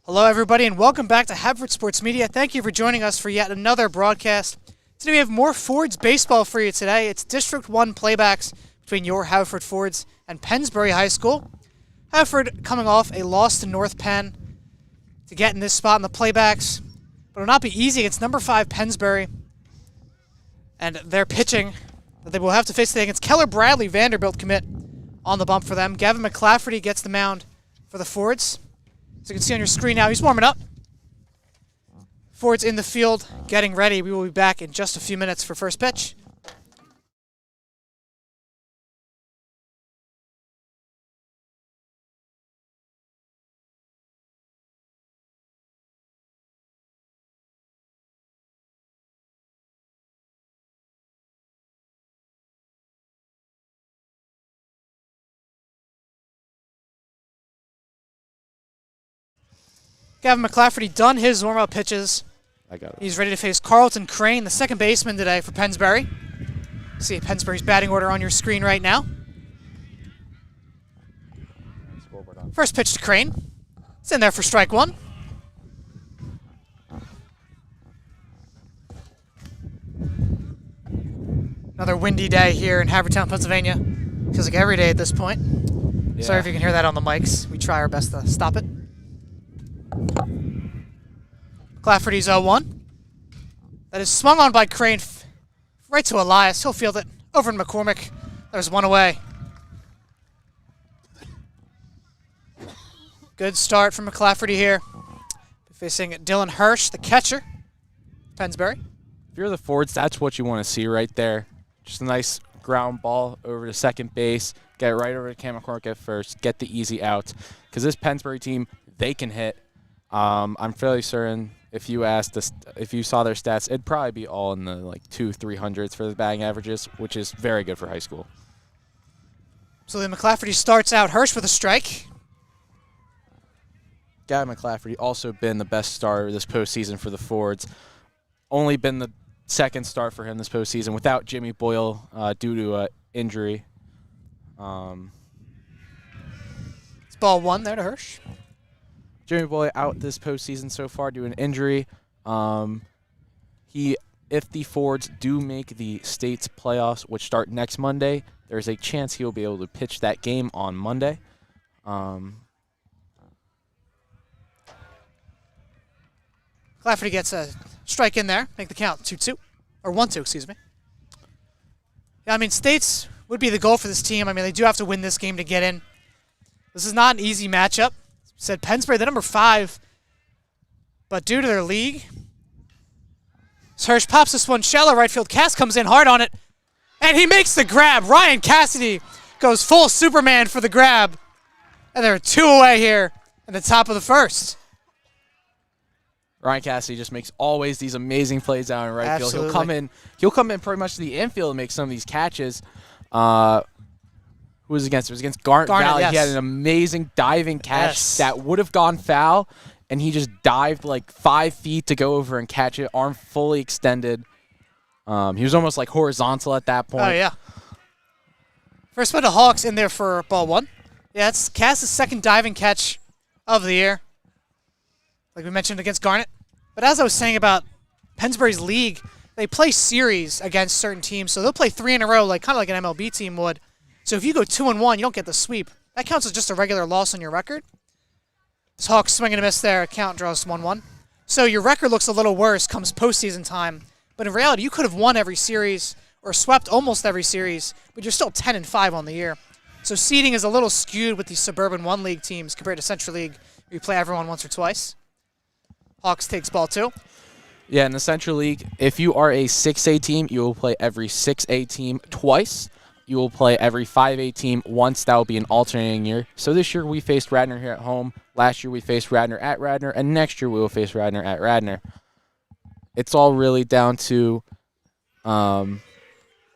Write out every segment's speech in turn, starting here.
Hello, everybody, and welcome back to Haverford Sports Media. Thank you for joining us for yet another broadcast. Today we have more Fords baseball for you today. It's District 1 playbacks between your Haverford Fords and Pennsbury High School. Haverford coming off a loss to North Penn to get in this spot in the playbacks. But it'll not be easy against number 5 Pennsbury. And their pitching that they will have to face today against Keller Bradley, Vanderbilt commit on the bump for them. Gavin McClafferty gets the mound for the Fords. As you can see on your screen now, he's warming up. Ford's in the field, getting ready. We will be back in just a few minutes for first pitch. Gavin McClafferty done his warm-up pitches. I got it. He's ready to face Carlton Crane, the second baseman today for Pennsbury. See Pennsbury's batting order on your screen right now. First pitch to Crane. It's in there for strike one. Another windy day here in Havertown, Pennsylvania. Feels like every day at this point. Yeah. Sorry if you can hear that on the mics. We try our best to stop it. Clafferty's 0-1. That is swung on by Crane right to Elias. He'll field it over to McCormick. There's one away. Good start from McClafferty here. Facing Dylan Hirsch, the catcher, Pennsbury. If you're the Fords, that's what you want to see right there. Just a nice ground ball over to second base. Get it right over to Cam McCormick at first. Get the easy out. Because this Pennsbury team, they can hit. I'm fairly certain if you saw their stats, it'd probably be all in the 200-300s for the batting averages, which is very good for high school. So then McClafferty starts out Hirsch with a strike. Gavin McClafferty also been the best starter this postseason for the Fords. Only been the second start for him this postseason without Jimmy Boyle due to an injury. It's ball one there to Hirsch. Jimmy Boyle out this postseason so far due to an injury. If the Fords do make the state's playoffs, which start next Monday, there's a chance he'll be able to pitch that game on Monday. Clafferty gets a strike in there, make the count 2-2, or 1-2, excuse me. Yeah, I mean, states would be the goal for this team. I mean, they do have to win this game to get in. This is not an easy matchup. Said Pennsbury, the number 5, but due to their league, Hirsch pops this one shallow right field. Cass comes in hard on it, and he makes the grab. Ryan Cassidy goes full Superman for the grab, and there are 2 away here in the top of the first. Ryan Cassidy just makes always these amazing plays out in right Absolutely. field. He'll come in pretty much to the infield and make some of these catches. Who was against? It was against Garnet Valley. Yes. He had an amazing diving catch that would have gone foul, and he just dived 5 feet to go over and catch it, arm fully extended. He was almost horizontal at that point. Oh, yeah. First one to Hawks in there for ball one. Yeah, it's Cass's second diving catch of the year, like we mentioned against Garnet. But as I was saying about Pennsbury's league, they play series against certain teams, so they'll play 3 in a row, kind of like an MLB team would. So if you go 2-1, you don't get the sweep. That counts as just a regular loss on your record. This Hawks swing and a miss there. Count draws 1-1. So your record looks a little worse comes postseason time. But in reality, you could have won every series or swept almost every series, but you're still 10-5 on the year. So seeding is a little skewed with these Suburban 1 League teams compared to Central League, where you play everyone once or twice. Hawks takes ball 2. Yeah, in the Central League, if you are a 6A team, you will play every 6A team twice. You will play every 5A team once. That will be an alternating year. So this year we faced Radnor here at home. Last year we faced Radnor at Radnor. And next year we will face Radnor at Radnor. It's all really down to, I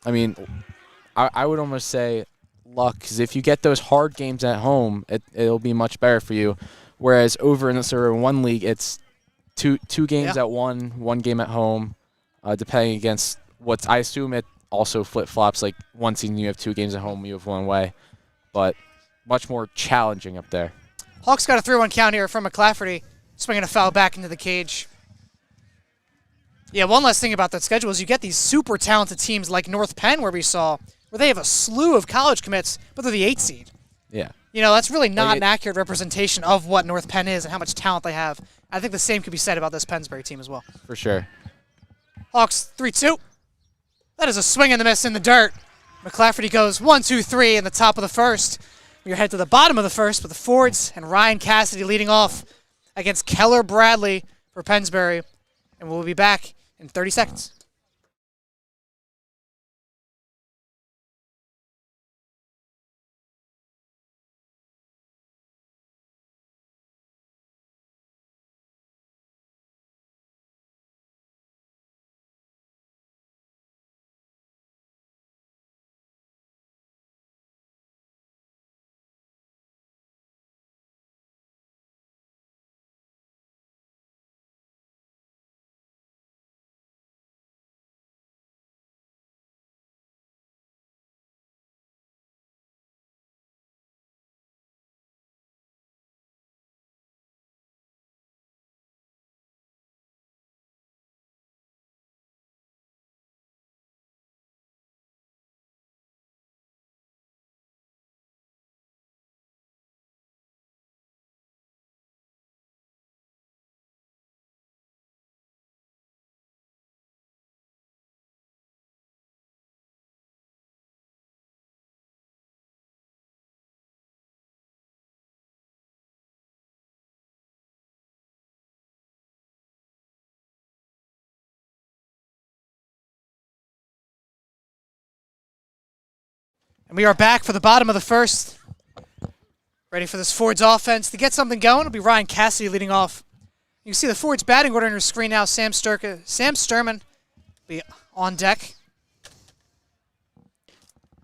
would almost say luck. Because if you get those hard games at home, it'll be much better for you. Whereas over in the Suburban 1 League, it's two games at one game at home, depending against I assume it also flip-flops. One season you have 2 games at home, you have 1 away. But much more challenging up there. Hawks got a 3-1 count here from McClafferty. Swinging a foul back into the cage. Yeah, one last thing about that schedule is you get these super talented teams like North Penn, where they have a slew of college commits, but they're the 8th seed. Yeah. You know, that's really not an accurate representation of what North Penn is and how much talent they have. I think the same could be said about this Pennsbury team as well. For sure. Hawks 3-2. That is a swing and a miss in the dirt. McClafferty goes 1-2-3 in the top of the first. We head to the bottom of the first with the Fords and Ryan Cassidy leading off against Keller Bradley for Pennsbury. And we'll be back in 30 seconds. And we are back for the bottom of the first. Ready for this Fords offense. To get something going, it'll be Ryan Cassidy leading off. You can see the Fords batting order on your screen now. Sam Sturman will be on deck.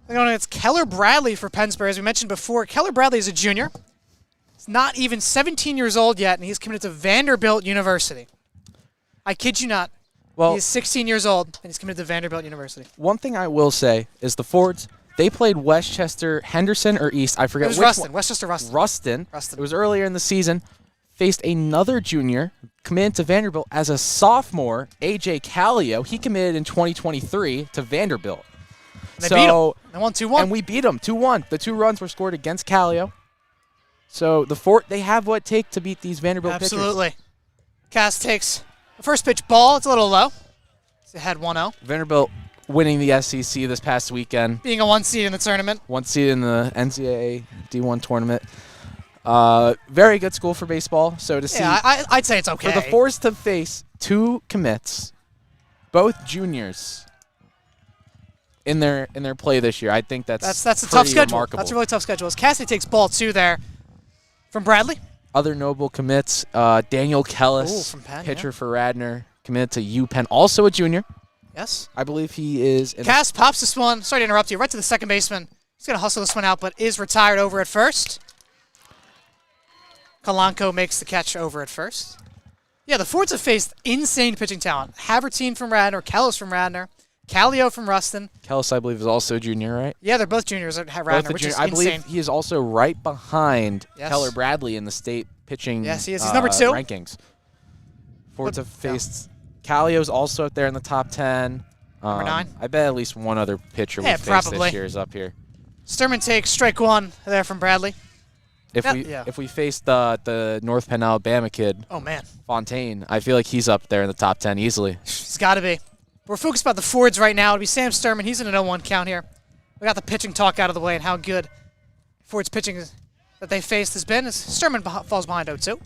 It's Keller Bradley for Pennsbury. As we mentioned before, Keller Bradley is a junior. He's not even 17 years old yet, and he's committed to Vanderbilt University. I kid you not. Well, he is 16 years old, and he's committed to Vanderbilt University. One thing I will say is the Fords, they played Westchester, Henderson, or East. I forget It was which Ruston. one. Westchester Ruston. Ruston. It was earlier in the season. Faced another junior, committed to Vanderbilt as a sophomore, A.J. Callio. He committed in 2023 to Vanderbilt. They beat him. They won 2-1. And we beat him 2-1. The 2 runs were scored against Callio. So the Fort, they have what it takes to beat these Vanderbilt pitchers. Absolutely. Cass takes the first pitch ball. It's a little low. It's ahead 1-0. Vanderbilt winning the SEC this past weekend. Being a 1 seed in the tournament. 1 seed in the NCAA D1 tournament. Very good school for baseball. So to see, I'd say it's okay. For the Fords to face 2 commits, both juniors, in their play this year, I think that's a tough schedule. Remarkable. That's a really tough schedule. As Cassidy takes ball 2 there from Bradley. Other notable commits: Daniel Kellis, from Penn, pitcher for Radnor, committed to UPenn, also a junior. Yes. I believe he is. Cass pops this one. Sorry to interrupt you. Right to the second baseman. He's going to hustle this one out, but is retired over at first. Kalanko makes the catch over at first. Yeah, the Fords have faced insane pitching talent. Havertine from Radnor, Kellis from Radnor, Callio from Ruston. Kellis, I believe, is also a junior, right? Yeah, they're both juniors at Radnor, which is I insane. believe he is also right behind Keller Bradley in the state pitching Yes, he is. He's number 2. rankings. Fords have faced Callio's also up there in the top 10. Number 9. I bet at least one other pitcher we faced this year is up here. Sturman takes strike 1 there from Bradley. If we face the North Penn, Alabama kid, oh man, Fontaine, I feel like he's up there in the top 10 easily. He's got to be. We're focused about the Fords right now. It'll be Sam Sturman. He's in an 0-1 count here. We got the pitching talk out of the way and how good Fords pitching that they faced has been. As Sturman falls behind 0-2.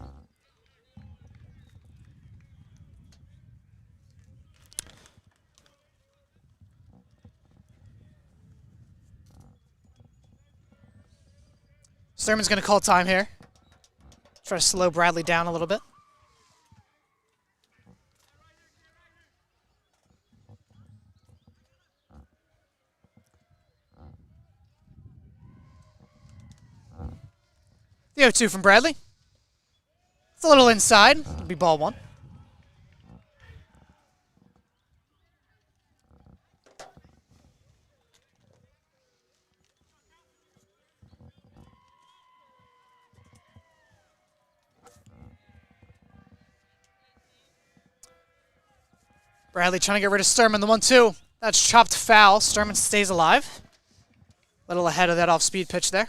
Sturman's going to call time here. Try to slow Bradley down a little bit. The 0-2 from Bradley. It's a little inside. It'll be ball 1. Bradley trying to get rid of Sturman. The 1-2. That's chopped foul. Sturman stays alive. A little ahead of that off-speed pitch there.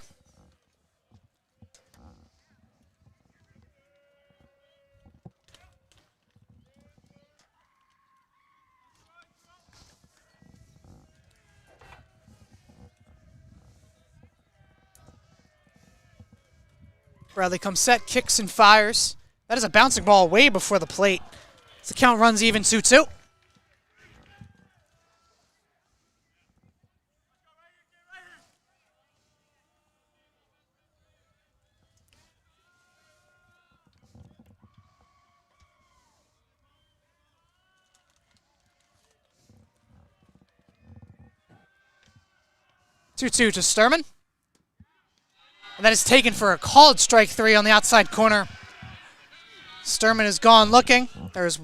Bradley comes set, kicks and fires. That is a bouncing ball way before the plate. As the count runs even 2-2. Two-two to Sturman. And that is taken for a called strike 3 on the outside corner. Sturman is gone looking. There's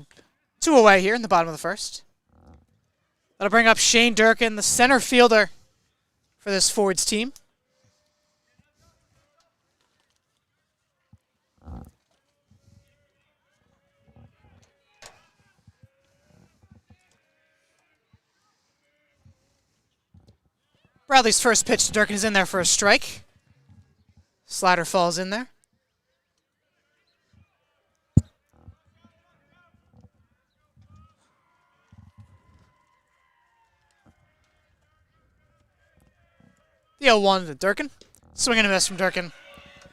2 away here in the bottom of the first. That'll bring up Shane Durkin, the center fielder for this Fords team. Bradley's first pitch to Durkin is in there for a strike. Slider falls in there. The 0-1 to Durkin. Swing and a miss from Durkin.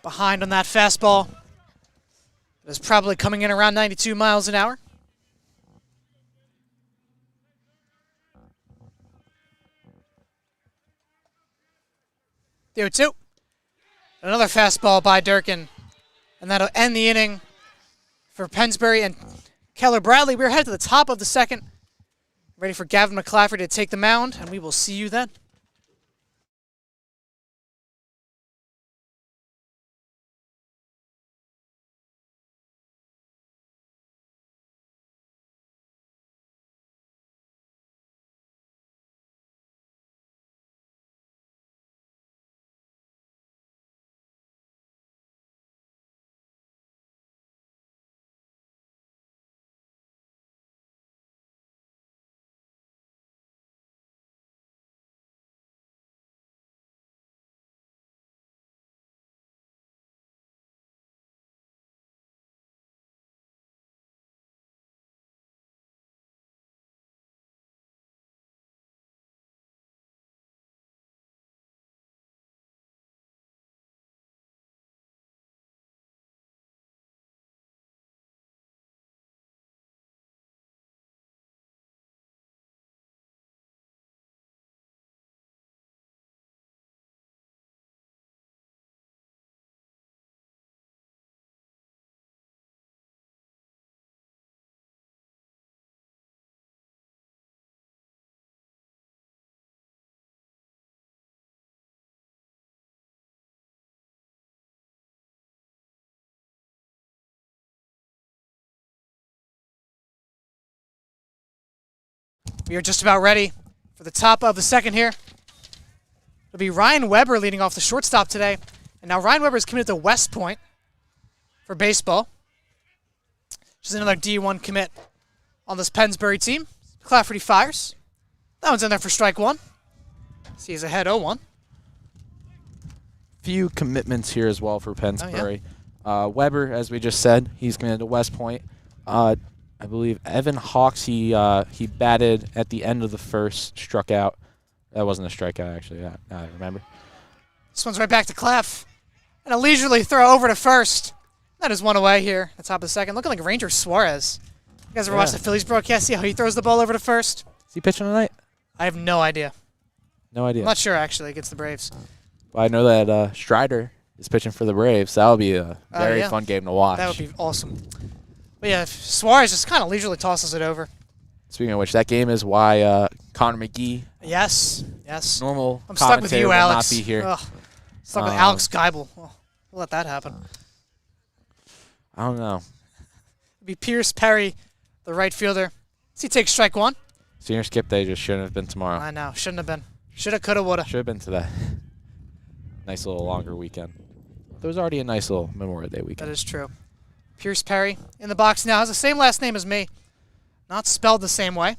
Behind on that fastball. It is probably coming in around 92 miles an hour. The 0-2. Another fastball by Durkin. And that'll end the inning for Pennsbury and Keller Bradley. We're headed to the top of the second. Ready for Gavin McClafferty to take the mound, and we will see you then. We are just about ready for the top of the second here. It'll be Ryan Weber leading off the shortstop today. And now Ryan Weber is committed to West Point for baseball, which is another D1 commit on this Pennsbury team. McClafferty fires. That one's in there for strike 1. See, he's ahead 0-1. Few commitments here as well for Pennsbury. Oh, yeah. Weber, as we just said, he's committed to West Point. I believe Evan Hawks, he batted at the end of the first, struck out. That wasn't a strikeout, actually. I remember. This one's right back to Clef. And a leisurely throw over to first. That is one away here at the top of the second. Looking like Ranger Suarez. You guys ever watch the Phillies broadcast? See how he throws the ball over to first? Is he pitching tonight? I have no idea. No idea. I'm not sure, actually, against the Braves. Well, I know that Strider is pitching for the Braves. That'll be a very fun game to watch. That would be awesome. But yeah, Suarez just kind of leisurely tosses it over. Speaking of which, that game is why Connor McGee. Yes. Normal. I'm stuck with you, Alex. Will not be here. Ugh. Stuck with Alex Geibel. We'll let that happen. I don't know. It'd be Pierce Perry, the right fielder. Does he take strike 1? Senior skip day just shouldn't have been tomorrow. I know. Shouldn't have been. Shoulda, coulda, woulda. Should have been today. Nice little longer weekend. There was already a nice little Memorial Day weekend. That is true. Pierce Perry in the box now. Has the same last name as me. Not spelled the same way.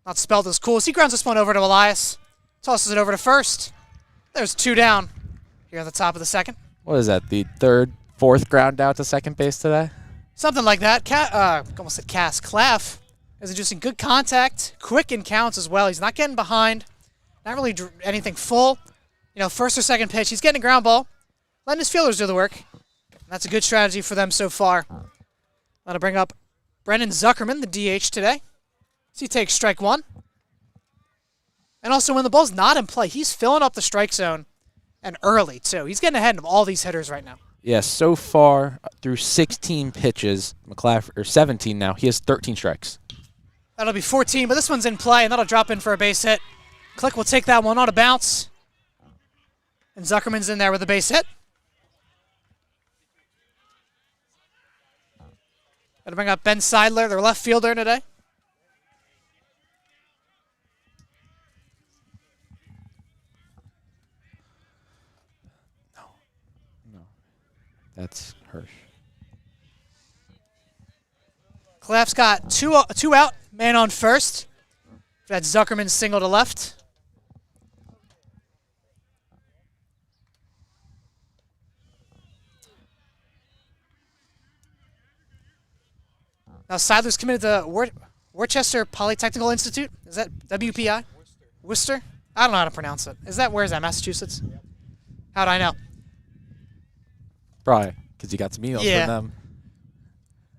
Not spelled as cool. He grounds this one over to Elias. Tosses it over to first. There's 2 down here at the top of the second. What is that, the third, fourth ground out to second base today? Something like that. Almost said Cass. Claff is inducing good contact, quick in counts as well. He's not getting behind, not really anything full. You know, first or second pitch, he's getting a ground ball, letting his fielders do the work. And that's a good strategy for them so far. That'll bring up Brendan Zuckerman, the DH today. So he takes strike 1. And also when the ball's not in play, he's filling up the strike zone and early too. He's getting ahead of all these hitters right now. Yeah, so far through 16 pitches, McClaffrey, or 17 now, he has 13 strikes. That'll be 14, but this one's in play, and that'll drop in for a base hit. Click will take that one on a bounce. And Zuckerman's in there with a base hit. Gonna bring up Ben Seidler, their left fielder today. No. That's Hirsch. Claff's got two out, man on first. That's Zuckerman's single to left. Now Seidler's committed to Worcester Polytechnical Institute. Is that WPI? Worcester? I don't know how to pronounce it. Where is that, Massachusetts? How'd I know? Probably because you got some emails from them.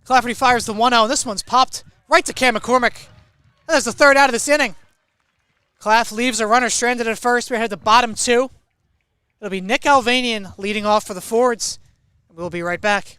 Clafferty fires the 1-0, and this one's popped right to Cam McCormick. And that's the third out of this inning. Claff leaves a runner stranded at first. We're headed to bottom 2. It'll be Nick Alvanian leading off for the Fords. We'll be right back.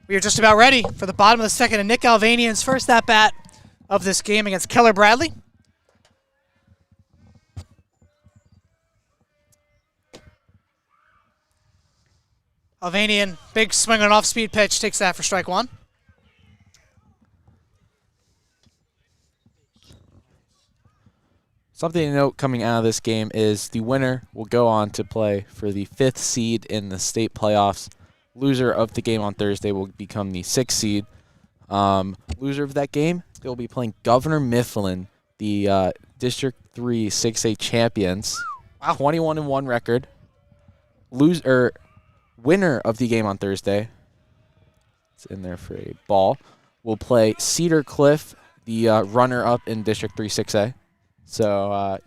We are just about ready for the bottom of the second, and Nick Alvanian's first at-bat of this game against Keller Bradley. Alvanian, big swing on an off-speed pitch, takes that for strike 1. Something to note coming out of this game is the winner will go on to play for the 5th seed in the state playoffs. Loser of the game on Thursday will become the 6th seed. Loser of that game, they'll be playing Governor Mifflin, the District 3 6A champions. Wow. 21-1 record. Winner of the game on Thursday, it's in there for a ball, will play Cedar Cliff, the runner-up in District 3 6A. So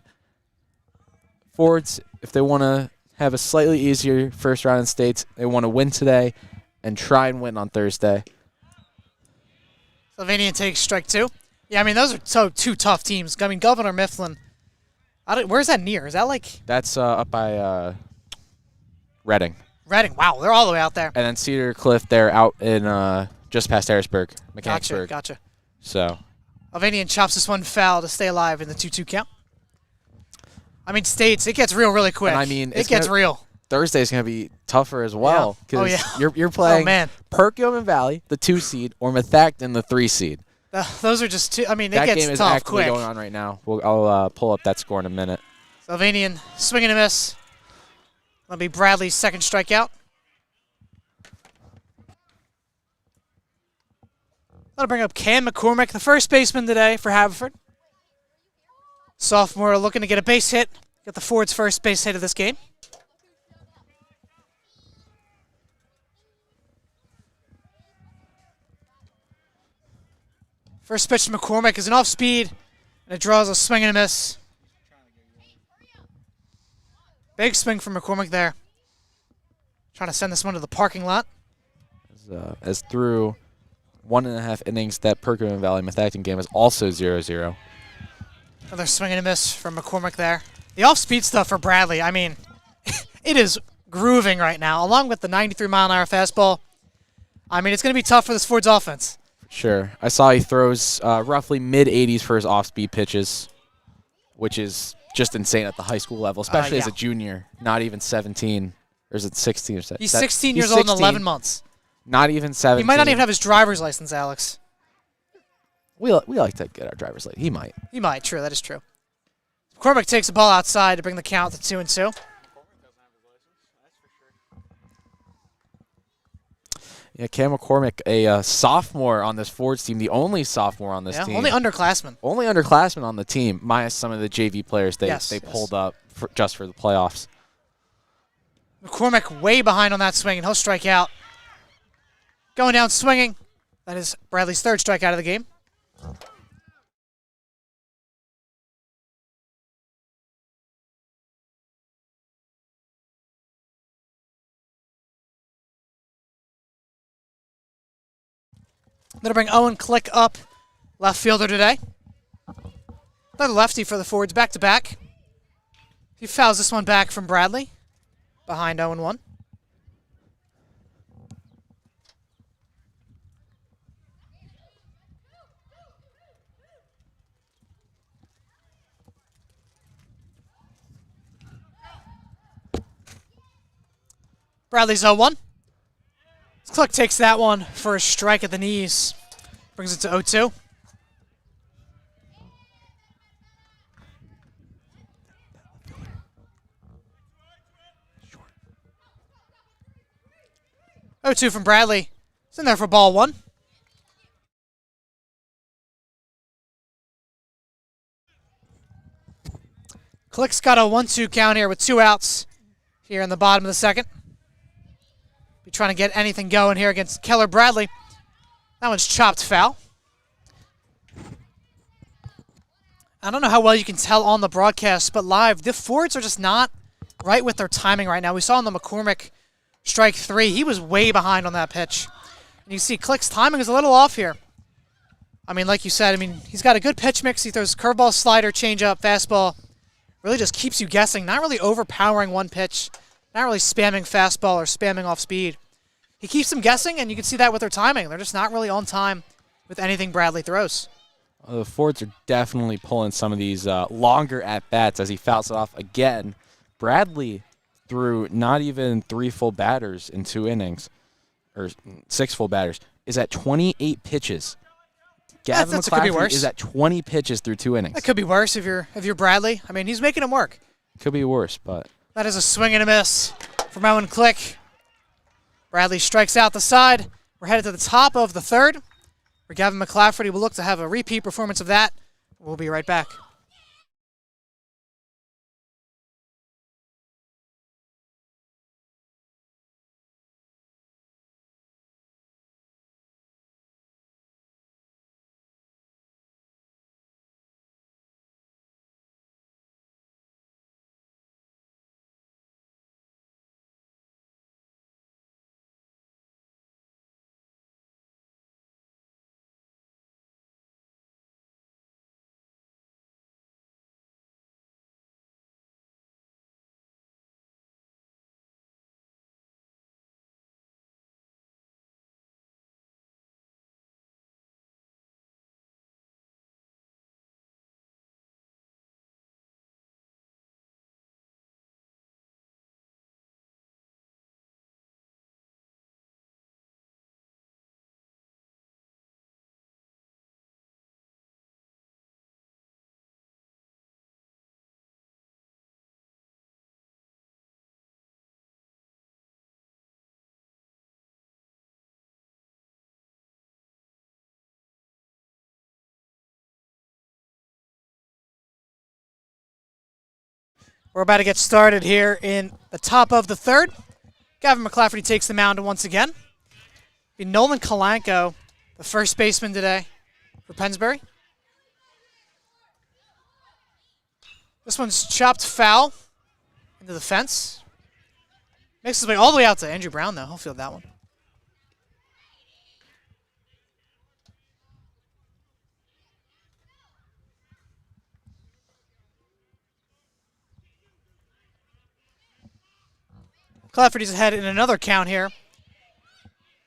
Fords, if they want to have a slightly easier first round in states, they want to win today and try and win on Thursday. Alvanian takes strike 2. Yeah, I mean, those are two tough teams. I mean, Governor Mifflin, where's that near? Is that like? That's up by Reading. Reading, wow, they're all the way out there. And then Cedar Cliff, they're out in just past Harrisburg, Mechanicsburg. Gotcha. So Alvanian chops this one foul to stay alive in the 2-2 count. I mean, states, it gets real really quick. And I mean, it gets real. Thursday's going to be tougher as well. Yeah. Oh, Because yeah. you're playing man. Perkiomen Valley, the 2 seed, or Methacton, the 3 seed. Those are just two. I mean, it That gets game is tough actively quick. going on right now. I'll pull up that score in a minute. Sylvanian swing and a miss. That'll be Bradley's second strikeout. That'll bring up Cam McCormick, the first baseman today for Haverford. Sophomore looking to get a base hit. Got the Ford's first base hit of this game. First pitch to McCormick is an off speed, and it draws a swing and a miss. Big swing from McCormick there. Trying to send this one to the parking lot. As through 1.5 innings, that Perkiomen Valley Methacton game is also 0-0. Another swing and a miss from McCormick there. The off-speed stuff for Bradley, I mean, it is grooving right now, along with the 93-mile-an-hour fastball. I mean, it's going to be tough for this Ford's offense. Sure. I saw he throws roughly mid-80s for his off-speed pitches, which is just insane at the high school level, especially as a junior, not even 17. Or is it 16 or 17? He's 16 years old in 11 months. Not even 17. He might not even have his driver's license, Alex. We like to get our driver's license. He might. He might, true, that is true. McCormick takes the ball outside to bring the count to 2-2. Yeah, Cam McCormick, a sophomore on this Ford's team, the only sophomore on this team. Only underclassmen. Only underclassmen on the team, minus some of the JV players they pulled up just for the playoffs. McCormick way behind on that swing, and he'll strike out. Going down swinging. That is Bradley's third strikeout of the game. That'll bring Owen Click up, left fielder today. Another lefty for the Fords, back-to-back. He fouls this one back from Bradley, behind 0-1. Bradley's 0-1. Click takes that one for a strike at the knees. Brings it to 0-2. Oh, 2 from Bradley. It's in there for ball 1. Click's got a 1-2 count here with 2 outs here in the bottom of the second. Be trying to get anything going here against Keller Bradley. That one's chopped foul. I don't know how well you can tell on the broadcast, but live, the Fords are just not right with their timing right now. We saw on the McCormick strike 3, he was way behind on that pitch. And you see Click's timing is a little off here. I mean, like you said, he's got a good pitch mix. He throws curveball, slider, changeup, fastball. Really just keeps you guessing, not really overpowering one pitch. Not really spamming fastball or spamming off speed. He keeps them guessing, and you can see that with their timing. They're just not really on time with anything Bradley throws. The Fords are definitely pulling some of these longer at-bats as he fouls it off again. Bradley threw not even 3 full batters in 2 innings, or 6 full batters, is at 28 pitches. Gavin McClafferty is at 20 pitches through 2 innings. That could be worse if you're Bradley. I mean, he's making them work. Could be worse, but... That is a swing and a miss from Owen Click. Bradley strikes out the side. We're headed to the top of the third, where Gavin McClafferty will look to have a repeat performance of that. We'll be right back. We're about to get started here in the top of the third. Gavin McClafferty takes the mound once again. Be Nolan Kalanko, the first baseman today for Pennsbury. This one's chopped foul into the fence. Makes his way all the way out to Andrew Brown, though. He'll field that one. Clafferty's ahead in another count here.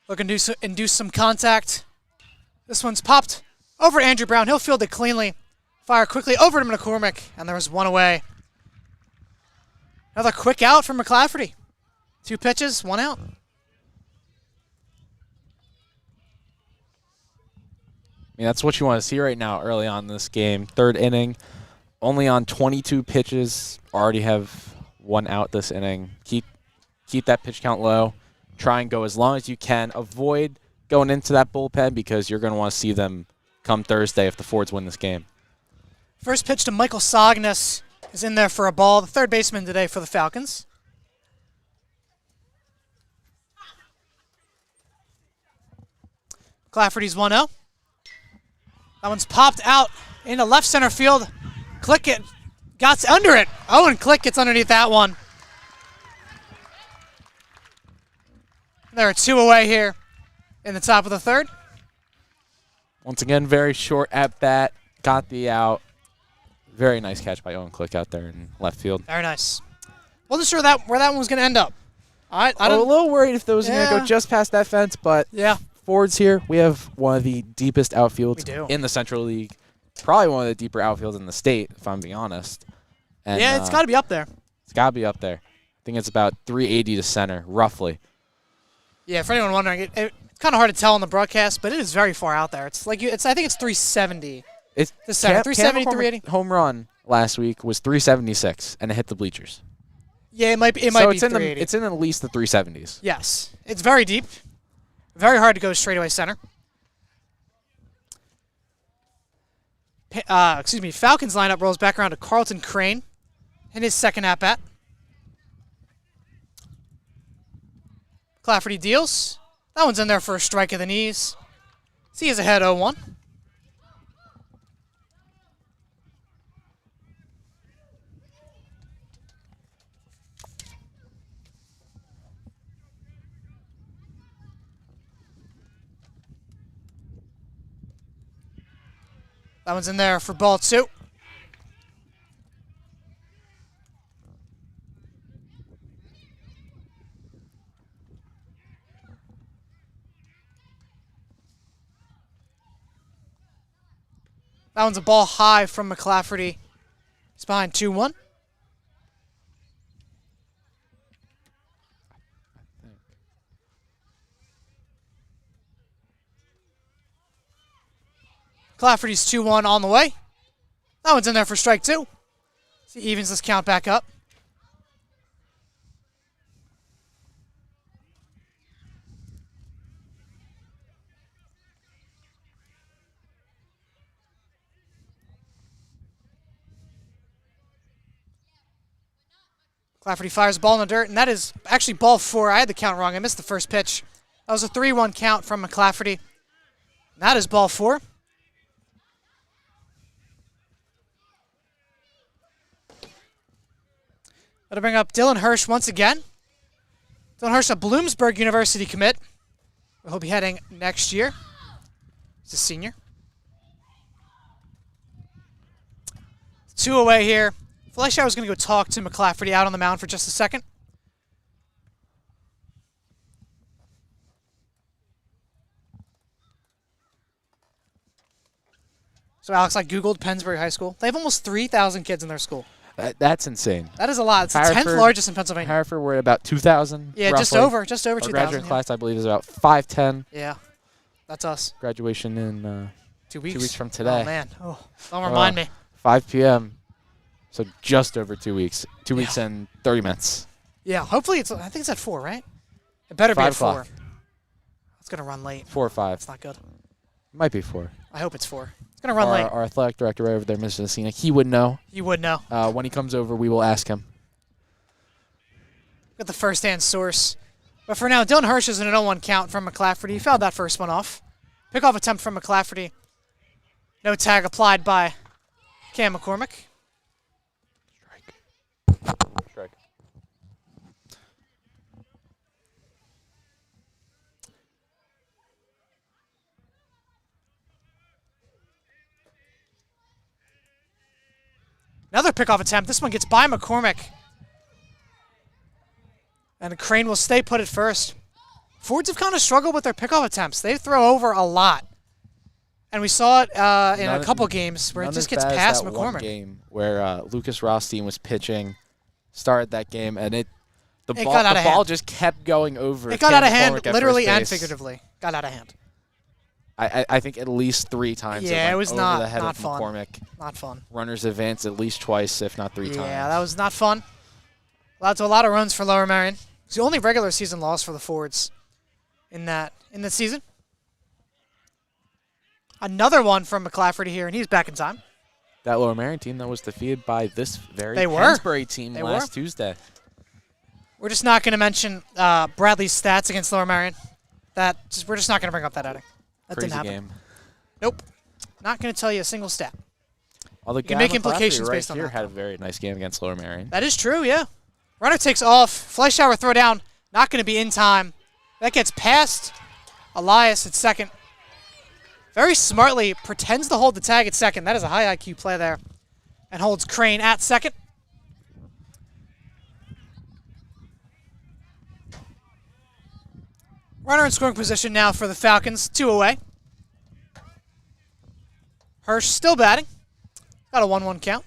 Looking to induce some contact. This one's popped over to Andrew Brown. He'll field it cleanly. Fire quickly over to McCormick, and there was one away. Another quick out from McClafferty. 2 pitches, 1 out. I mean, that's what you want to see right now early on in this game. Third inning, only on 22 pitches, already have 1 out this inning. Keep that pitch count low. Try and go as long as you can. Avoid going into that bullpen because you're going to want to see them come Thursday if the Fords win this game. First pitch to Michael Sognes is in there for a ball. The third baseman today for the Falcons. Clafferty's 1-0. That one's popped out into left center field. Click it. Got under it. Oh, and Click gets underneath that one. There are 2 away here in the top of the third. Once again, very short at bat. Got the out. Very nice catch by Owen Click out there in left field. Very nice. Wasn't sure where that one was going to end up. I I'm a little worried if those are going to go just past that fence, but yeah. Fords here, we have one of the deepest outfields We do. in the Central League. Probably one of the deeper outfields in the state, if I'm being honest. And, Yeah, it's got to be up there. It's got to be up there. I think it's about 380 to center, roughly. Yeah, for anyone wondering, it's kind of hard to tell on the broadcast, but it is very far out there. It's like I think it's 370. It's The center, 370, Cam 380. home run last week was 376, and it hit the bleachers. Yeah, it might be. It So might be it's in 380. it's in at least the 370s. Yes, it's very deep. Very hard to go straightaway center. Falcons lineup rolls back around to Carlton Crane in his second at bat. Clafferty deals. That one's in there for a strike of the knees. C is ahead 0-1. That one's in there for ball 2. That one's a ball high from McClafferty. He's behind 2-1. Clafferty's 2-1 on the way. That one's in there for strike 2. So he evens this count back up. Clafferty fires the ball in the dirt, and that is actually ball 4. I had the count wrong. I missed the first pitch. That was a 3-1 count from McClafferty. That is ball 4. That'll bring up Dylan Hirsch once again. Dylan Hirsch, a Bloomsburg University commit. He'll be heading next year. He's a senior. 2 away here. Felicia was going to go talk to McClafferty out on the mound for just a second. So Alex, I Googled Pennsbury High School. They have almost 3,000 kids in their school. That's insane. That is a lot. It's the 10th largest in Pennsylvania. Haverford, we're at about 2,000. Yeah, roughly. just over Our 2,000. graduating Yeah. class, I believe, is about 510. Yeah, that's us. Graduation in 2 weeks. 2 weeks from today. Oh, man. Oh, don't remind me. 5 p.m. So just over 2 weeks. 2 weeks and 30 minutes. Yeah, hopefully I think it's at 4, right? It better be 5 at 4. o'clock. It's going to run late. 4 or 5. It's not good. Might be 4. I hope it's 4. It's going to run late. Our athletic director right over there, Mr. Nasina, he would know. You would know. When he comes over, we will ask him. Got the first-hand source. But for now, Dylan Hirsch is in an 0-1 count from McClafferty. He fouled that first one off. Pickoff attempt from McClafferty. No tag applied by Cam McCormick. Strike. Another pickoff attempt. This one gets by McCormick. And Crane will stay put at first. Fords have kind of struggled with their pickoff attempts. They throw over a lot. And we saw it in a couple games where it just gets past McCormick. One game where Lucas Rothstein was pitching, started that game, and the ball just kept going over. It got out of hand, literally and figuratively. Got out of hand. I think at least 3 times. Yeah, it was over not the head of fun. McCormick. Not fun. Runners advance at least twice, if not 3 times. Yeah, that was not fun. Led to a lot of runs for Lower Merion. It's the only regular season loss for the Fords in the season. Another one from McClafferty here, and he's back in time. That Lower Merion team that was defeated by this very Pennsbury team last Tuesday. We're just not going to mention Bradley's stats against Lower Merion. We're just not going to bring up that outing. That Crazy didn't happen. Game. Nope. Not going to tell you a single stat. Although you can make implications right based on here that. Had a very nice game against Lower Merion. That is true, yeah. Runner takes off. Fleischauer throw down. Not going to be in time. That gets past Elias at second. Very smartly pretends to hold the tag at second. That is a high IQ play there. And holds Crane at second. Runner in scoring position now for the Falcons. 2 away. Hirsch still batting. Got a 1-1 count.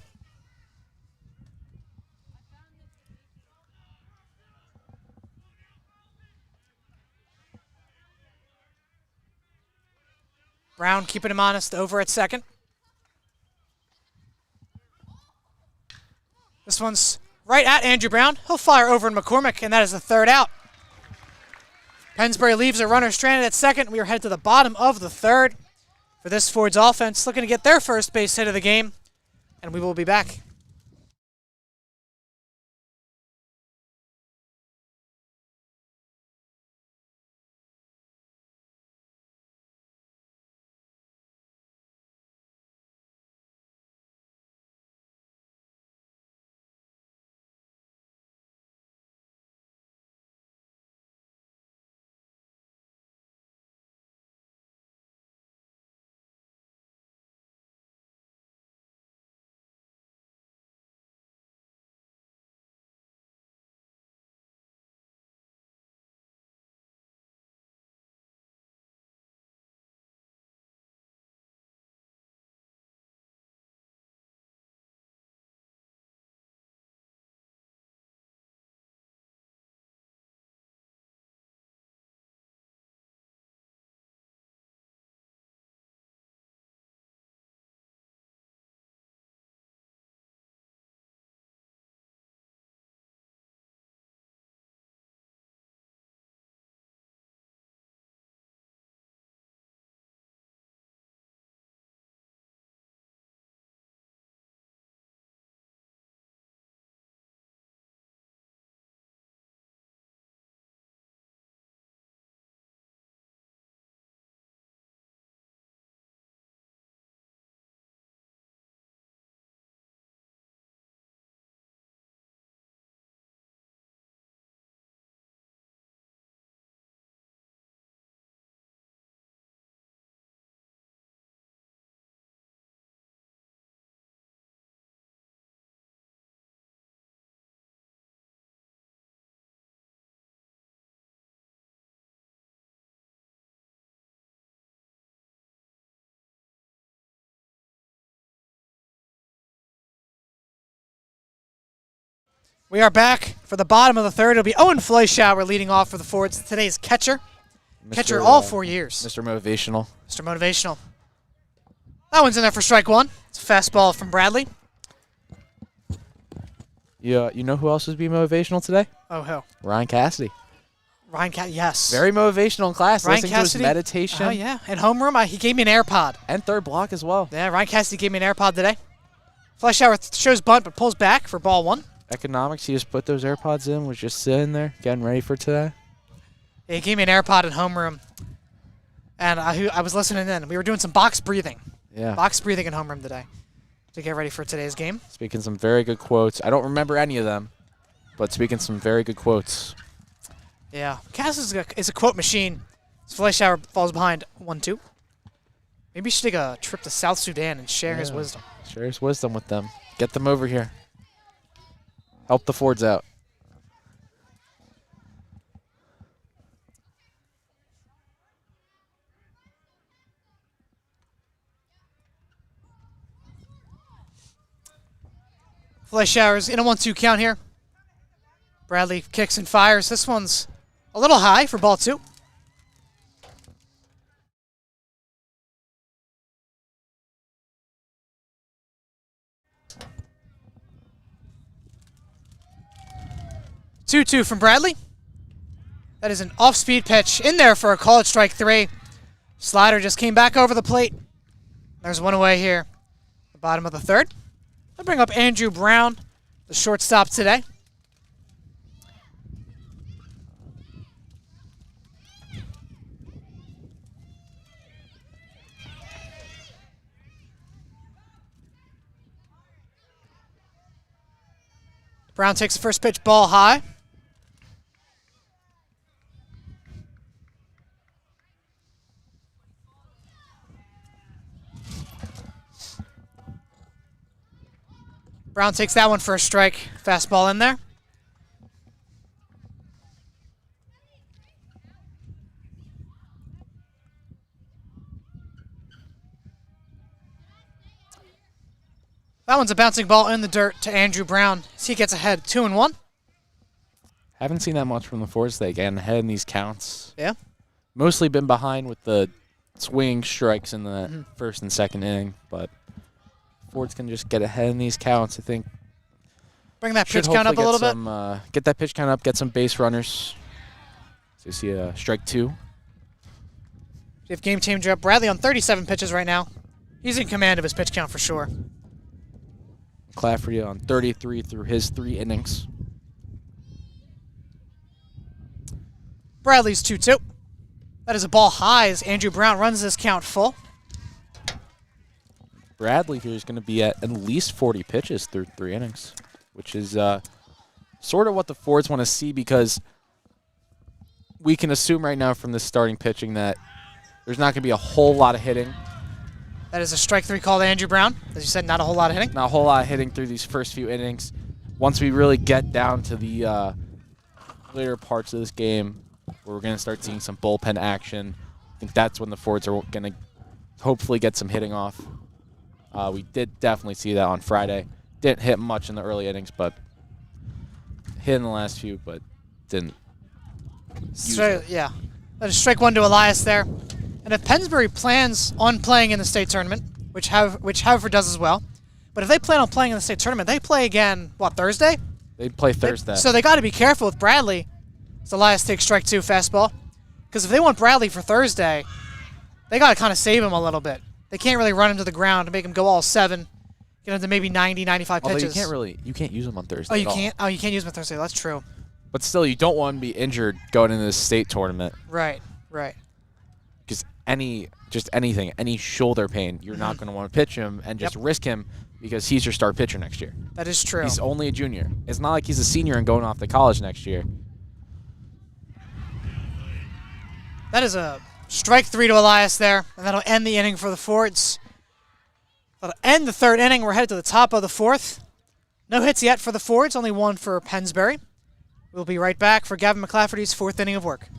Brown keeping him honest over at second. This one's right at Andrew Brown. He'll fire over to McCormick, and that is the third out. Pennsbury leaves a runner stranded at second. We are headed to the bottom of the third for this Ford's offense, looking to get their first base hit of the game, and we will be back. We are back for the bottom of the third. It'll be Owen Fleischauer leading off for the Fords, today's catcher. Catcher all 4 years. Mr. Motivational. Mr. Motivational. That one's in there for strike one. It's a fastball from Bradley. Yeah, you know who else was being motivational today? Oh, who? Ryan Cassidy. Ryan Cassidy, yes. Very motivational in class. Ryan Listening Cassidy. to his meditation. Oh, yeah. In homeroom, he gave me an AirPod. And third block as well. Yeah, Ryan Cassidy gave me an AirPod today. Fleischauer shows bunt but pulls back for ball one. Economics, he just put those AirPods in, was just sitting there, getting ready for today. He gave me an AirPod in homeroom, and I was listening in. We were doing some box breathing. Yeah. Box breathing in homeroom today to get ready for today's game. Speaking some very good quotes. I don't remember any of them, but speaking some very good quotes. Yeah. Cass is a quote machine. His Fleischauer falls behind 1-2. Maybe he should take a trip to South Sudan and share his wisdom. Share his wisdom with them. Get them over here. Help the Fords out. Fleischauer's in a 1-2 count here. Bradley kicks and fires. This one's a little high for ball 2. Two from Bradley. That is an off-speed pitch in there for a called strike 3. Slider just came back over the plate. There's one away here. The bottom of the third. I'll bring up Andrew Brown, the shortstop today. Brown takes the first pitch, ball high. Brown takes that one for a strike. Fastball in there. That one's a bouncing ball in the dirt to Andrew Brown as he gets ahead 2-1. Haven't seen that much from the Fords. They get ahead in these counts. Yeah. Mostly been behind with the swing strikes in the first and second inning, but Fords can just get ahead in these counts, I think. Bring that pitch count up a little bit. Get that pitch count up, get some base runners. So you see a strike 2. We have game changer up. Bradley on 37 pitches right now. He's in command of his pitch count for sure. Clafferty on 33 through his 3 innings. Bradley's 2-2. That is a ball high as Andrew Brown runs this count full. Bradley here is going to be at least 40 pitches through 3 innings, which is sort of what the Fords want to see, because we can assume right now from the starting pitching that there's not going to be a whole lot of hitting. That is a strike 3 call to Andrew Brown. As you said, not a whole lot of hitting. Not a whole lot of hitting through these first few innings. Once we really get down to the later parts of this game, where we're going to start seeing some bullpen action, I think that's when the Fords are going to hopefully get some hitting off. We did definitely see that on Friday. Didn't hit much in the early innings, but hit in the last few, but didn't. Yeah. That is strike 1 to Elias there. And if Pennsbury plans on playing in the state tournament, which Haverford does as well, but if they plan on playing in the state tournament, they play again, what, Thursday? They'd play Thursday. So they got to be careful with Bradley. So Elias takes strike 2 fastball. Because if they want Bradley for Thursday, they got to kind of save him a little bit. They can't really run him to the ground and make him go all 7, get him to maybe 90, 95 Although pitches. you can't use him on Thursday. Oh, you can't? Oh, you can't use him on Thursday. That's true. But still, you don't want to be injured going into the state tournament. Right. Because any shoulder pain, you're not going to want to pitch him and just risk him, because he's your star pitcher next year. That is true. He's only a junior. It's not like he's a senior and going off to college next year. That is a strike 3 to Elias there, and that'll end the inning for the Fords. That'll end the 3rd inning. We're headed to the top of the 4th. No hits yet for the Fords, only 1 for Pennsbury. We'll be right back for Gavin McClafferty's 4th inning of work.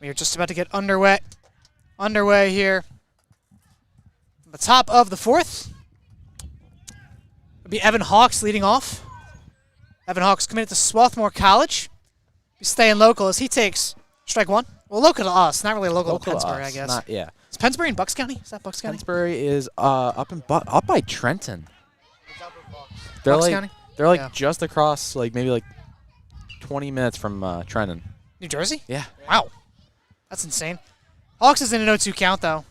We are just about to get underway here. The top of the fourth would be Evan Hawks leading off. Evan Hawks committed to Swarthmore College. He's staying local as he takes strike one. Well, local to us, not really local to Pennsbury, I guess. Yeah. Is Pennsbury in Bucks County? Is that Bucks County? Pennsbury is up by Trenton. They're Bucks like County? they're like Yeah. just across, like maybe like 20 minutes from Trenton. New Jersey? Yeah. Wow. That's insane. Hawks is in an 0-2 count, though,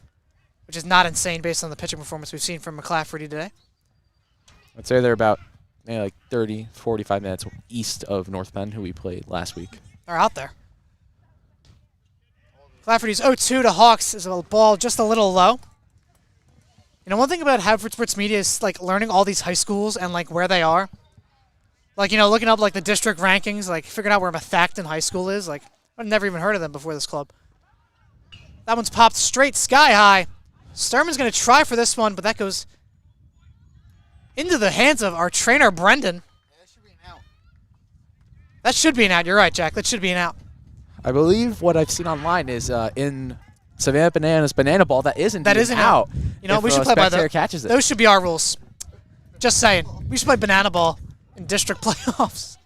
which is not insane based on the pitching performance we've seen from McClafferty today. I'd say they're about maybe like 30, 45 minutes east of North Penn, who we played last week. They're out there. McClafferty's 0-2 to Hawks is a ball just a little low. You know, one thing about Haverford Sports Media is, like, learning all these high schools and, like, where they are. Like, you know, looking up, like, the district rankings, like, figuring out where Methacton High School is. Like, I've never even heard of them before this club. That one's popped straight sky high. Sturman's going to try for this one, but that goes into the hands of our trainer, Brendan. Yeah, that should be an out. That should be an out. You're right, Jack. That should be an out. I believe what I've seen online is in Savannah Bananas Banana Ball that isn't out. You know, if we should a play by spectator those. catches it. Those should be our rules. Just saying. We should play banana ball in district playoffs.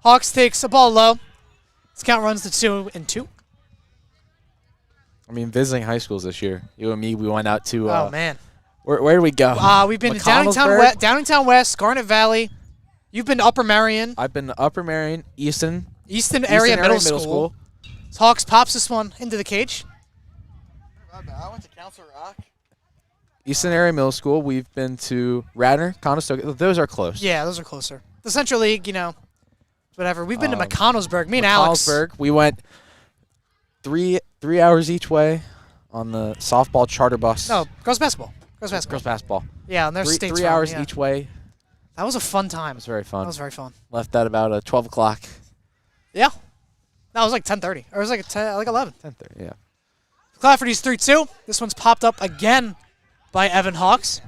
Hawks takes a ball low. This count runs to 2-2. I mean, visiting high schools this year. You and me, we went out to. Oh man. Where did we go? We've been to McConnellsburg? Downingtown West, Garnet Valley. You've been to Upper Marion. I've been to Upper Marion, Easton Area Middle School. Hawks pops this one into the cage. I went to Council Rock. Easton Area Middle School. We've been to Radnor, Conestoga. Those are close. Yeah, those are closer. The Central League, you know, whatever. We've been to McConnellsburg. Me and Alex. McConnellsburg. We went three hours each way on the softball charter bus. No, girls basketball. Girls basketball. Yeah, and there's states. 3 hours yeah. each way. That was a fun time. It was very fun. That was very fun. Left at about 12 o'clock. Yeah. No, it was like 10:30. Or it was like 11. 10:30, yeah. Clafferty's 3-2. This one's popped up again by Evan Hawks.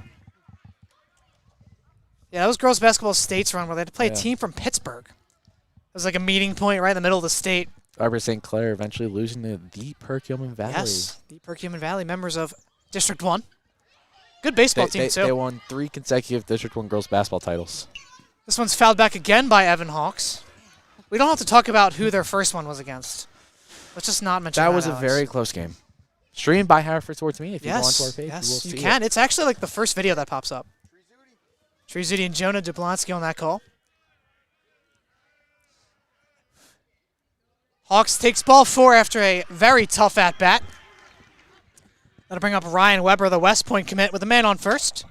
Yeah, that was girls basketball states run where they had to play a team from Pittsburgh. It was like a meeting point right in the middle of the state. Arbor St. Clair eventually losing to the Perkiomen Valley. Yes, the Perkiomen Valley, members of District 1. Good baseball team, too. They won 3 consecutive District 1 girls basketball titles. This one's fouled back again by Evan Hawks. We don't have to talk about who their first one was against. Let's just not mention that. That was a very close game. Streamed by Haverford Sports Media. If you go onto our page, yes, you will you see can. it. It's actually like the first video that pops up. Trezudi and Jonah Dublonsky on that call. Hawks takes ball 4 after a very tough at-bat. That'll bring up Ryan Weber, the West Point commit, with a man on first.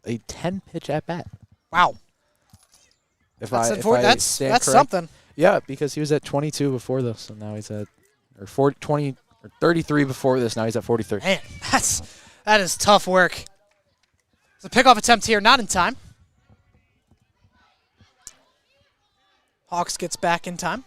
A 10-pitch at-bat. Wow. That's something. Yeah, because he was at 22 before this, and now he's at 20 or 33 before this. Now he's at 43. Man, that is tough work. The pickoff attempt here, not in time. Hawks gets back in time.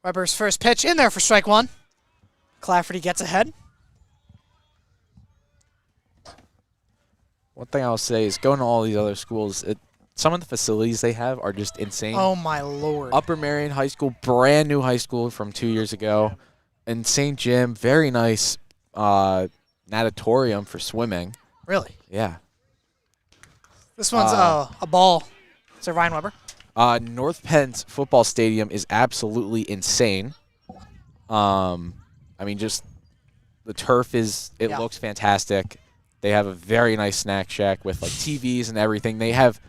Weber's first pitch in there for strike one. Clafferty gets ahead. One thing I'll say is going to all these other schools, some of the facilities they have are just insane. Oh, my Lord. Upper Marion High School, brand new high school from 2 years ago. And St. Jim, very nice natatorium for swimming. Really? Yeah. This one's a ball. So Ryan Weber. North Penn's football stadium is absolutely insane. I mean, just the turf looks fantastic. They have a very nice snack shack with like TVs and everything. They have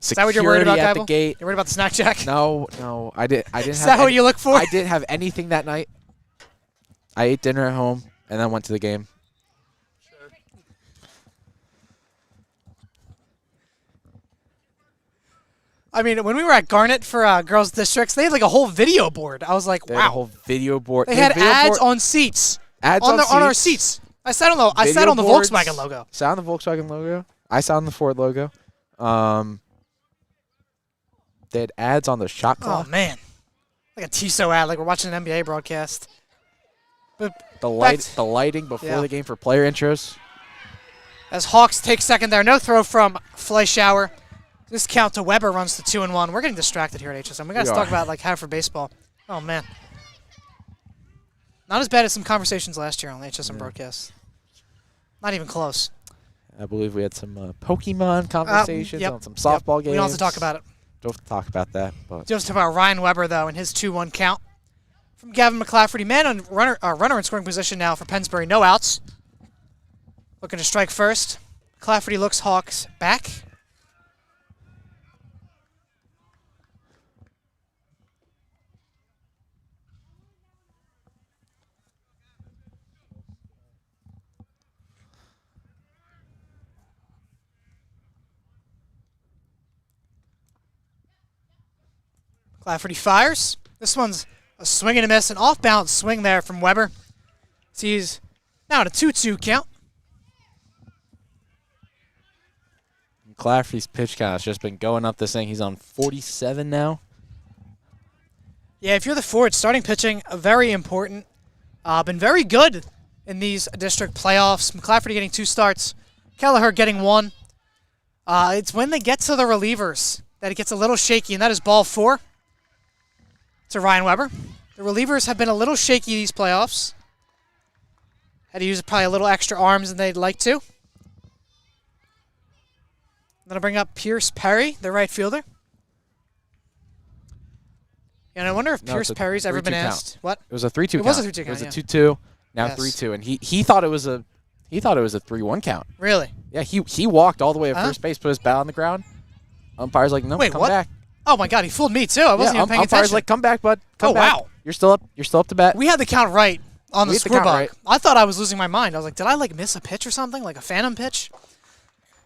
security Is that what you're worried about, at Gable? the gate. You're worried about the snack shack? No, I didn't. Is that what you look for? I didn't have anything that night. I ate dinner at home and then went to the game. Sure. I mean, when we were at Garnet for girls' districts, they had like a whole video board. I was like, They wow. had a whole video board. They had ads on seats. Ads on on our seats. I sat on the Video Volkswagen boards. logo. Sat on the Volkswagen logo. I saw on the Ford logo. They had ads on the shot Oh, clock. man. Like a TISO ad, like we're watching an NBA broadcast. But The back the lighting before Yeah. the game for player intros. as Hawks take second there. No throw from Fleischauer. This count to Weber runs to 2-1. We're getting distracted here at HSM. We got to We talk are. about like Haverford baseball. Oh, man. Not as bad as some conversations last year on the HSM Yeah. broadcast. Not even close. I believe we had some Pokemon conversations yep, on some softball games. We don't have to talk about it. Don't have to talk about that. But Just about Ryan Weber, though, and his 2-1 count. From Gavin McClafferty, man on runner in scoring position now for Pennsbury. No outs. Looking to strike first. McClafferty looks Hawks back. McClafferty fires. This one's a swing and a miss. An off-balance swing there from Weber. He's now at a 2-2 count. Clafferty's pitch count has just been going up this thing. He's on 47 now. Yeah, if you're the forward, starting pitching, very important. Been very good in these district playoffs. McClafferty getting 2 starts. Kelleher getting 1. It's when they get to the relievers that it gets a little shaky, and that is ball 4 to Ryan Weber. The relievers have been a little shaky these playoffs. Had to use probably a little extra arms than they'd like to. Then I'll bring up Pierce Perry, the right fielder. And I wonder if No, Pierce it's a Perry's ever 3-2 been count. asked. What? It was a 3-2 It count. was a 3-2 It was count, a 2-2. Now Yes. 3-2, and he thought it was a 3-1 count. Really? Yeah, he walked all the way to Huh? first base, put his bat on the ground. Umpire's like, no, Wait, come what? back. Oh my God, he fooled me too. I wasn't even paying Umpire's attention. like, come back, bud. Come Oh, back. wow. You're still up. You're still up to bat. We had the count right on We the had the count scorebook. right. I thought I was losing my mind. I was like, did I like miss a pitch or something, like a phantom pitch?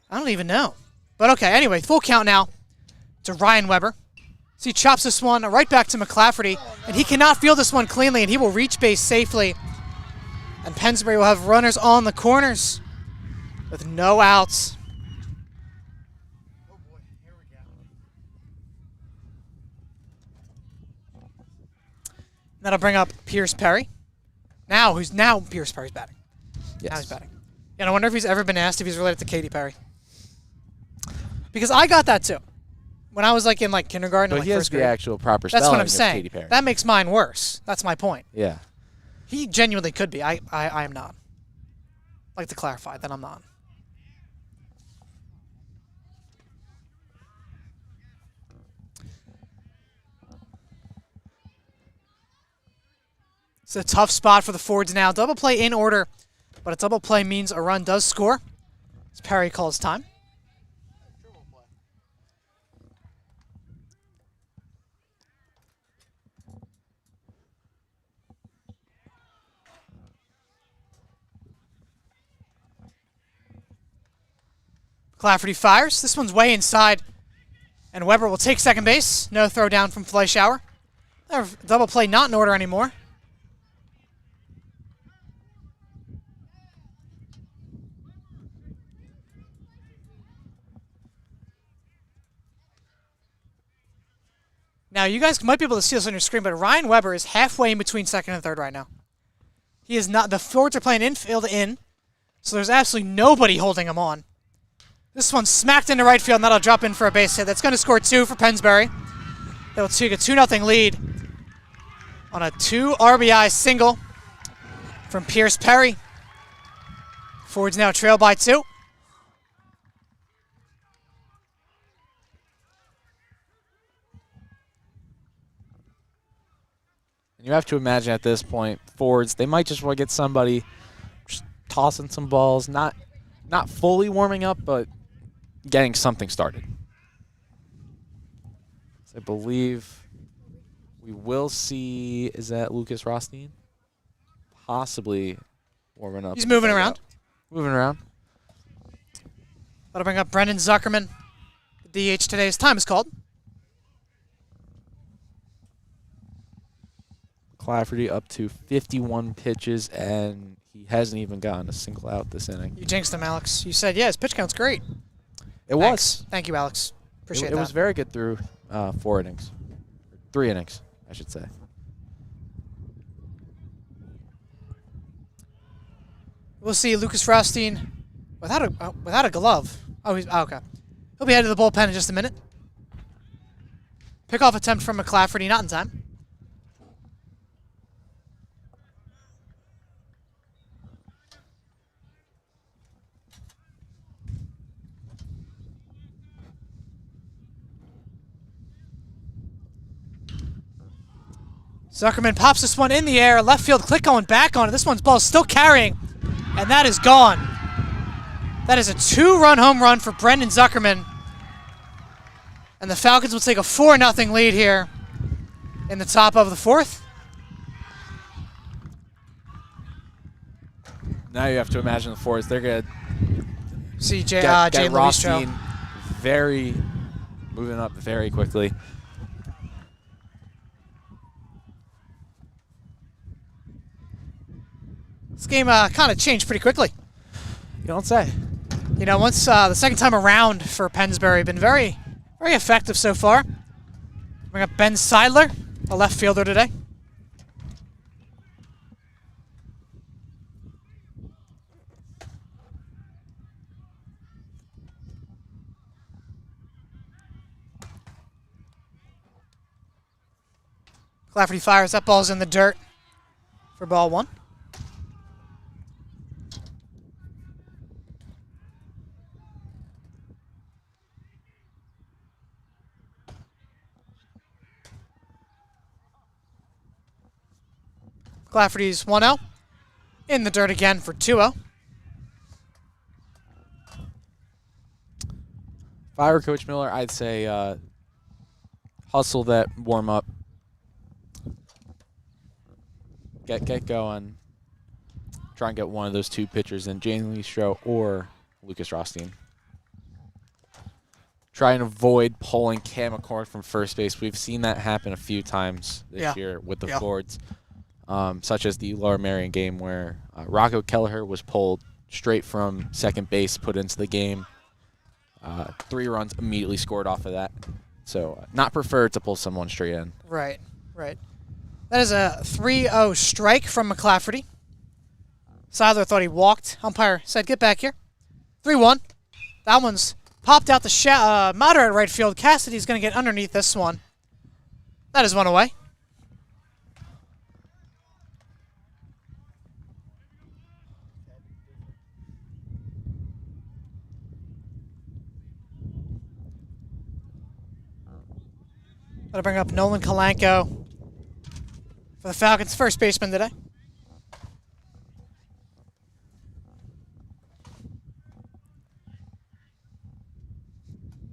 I don't even know. But okay, anyway, full count now to Ryan Weber. So he chops this one right back to McClafferty, and he cannot field this one cleanly, and he will reach base safely. And Pennsbury will have runners on the corners with no outs. Oh boy, here we go. That'll bring up Pierce Perry. Now Pierce Perry's batting. Yes. Now he's batting. And I wonder if he's ever been asked if he's related to Katy Perry. Because I got that too. When I was like in like kindergarten But and like he has first the grade. actual proper That's spelling what I'm of saying. Katy Perry. That makes mine worse. That's my point. Yeah. He genuinely could be. I am not. I'd like to clarify that I'm not. It's a tough spot for the Fords now. Double play in order, but a double play means a run does score. As Perry calls time. Triple play. Clafferty fires. This one's way inside. And Weber will take second base. No throw down from Fleischauer. Double play not in order anymore. Now, you guys might be able to see this on your screen, but Ryan Weber is halfway in between second and third right now. He is not. The Fords are playing infield in, so there's absolutely nobody holding him on. This one's smacked into right field, and that'll drop in for a base hit. That's going to score 2 for Pennsbury. They'll take a 2-0 lead on a 2 RBI single from Pierce Perry. Fords now trail by 2. And you have to imagine at this point, Fords, they might just want to get somebody just tossing some balls, not fully warming up, but getting something started. So I believe we will see, is that Lucas Rothstein? Possibly warming up. He's moving around. Moving around. That'll bring up Brendan Zuckerman. The DH today. His time is called. Clafferty up to 51 pitches, and he hasn't even gotten a single out this inning. You jinxed him, Alex. You said, yeah, his pitch count's great. It was. Thank you, Alex. Appreciate It that. was very good through 4 innings. 3 innings, I should say. We'll see Lucas Rothstein without a glove. Oh, okay. He'll be headed to the bullpen in just a minute. Pickoff attempt from McClafferty, not in time. Zuckerman pops this one in the air. Left field, Click going back on it. This one's ball still carrying, and that is gone. That is a 2-run home run for Brendan Zuckerman. And the Falcons will take a 4-0 lead here in the top of the 4th. Now you have to imagine the 4s. They're going to See get Jay Rothstein moving up very quickly. This game kind of changed pretty quickly. You don't say. You know, once the second time around for Pennsbury, been very effective so far. Bring up Ben Seidler, a left fielder today. Clafferty fires. That ball's in the dirt for ball 1. Clafferty's 1-0. In the dirt again for 2-0. If I were Coach Miller, I'd say hustle that warm up. Get going. Try and get one of those 2 pitchers in, Jane Listro or Lucas Rothstein. Try and avoid pulling Cam McCormick from first base. We've seen that happen a few times this year with the Fords. Such as the Lower Marion game where Rocco Kelleher was pulled straight from second base, put into the game. 3 runs immediately scored off of that. So not preferred to pull someone straight in. Right. That is a 3-0 strike from McClafferty. Seidler thought he walked. Umpire said, get back here. 3-1. That one's popped out the moderate right field. Cassidy's going to get underneath this one. That is one away. Gotta bring up Nolan Kalanko for the Falcons' first baseman today.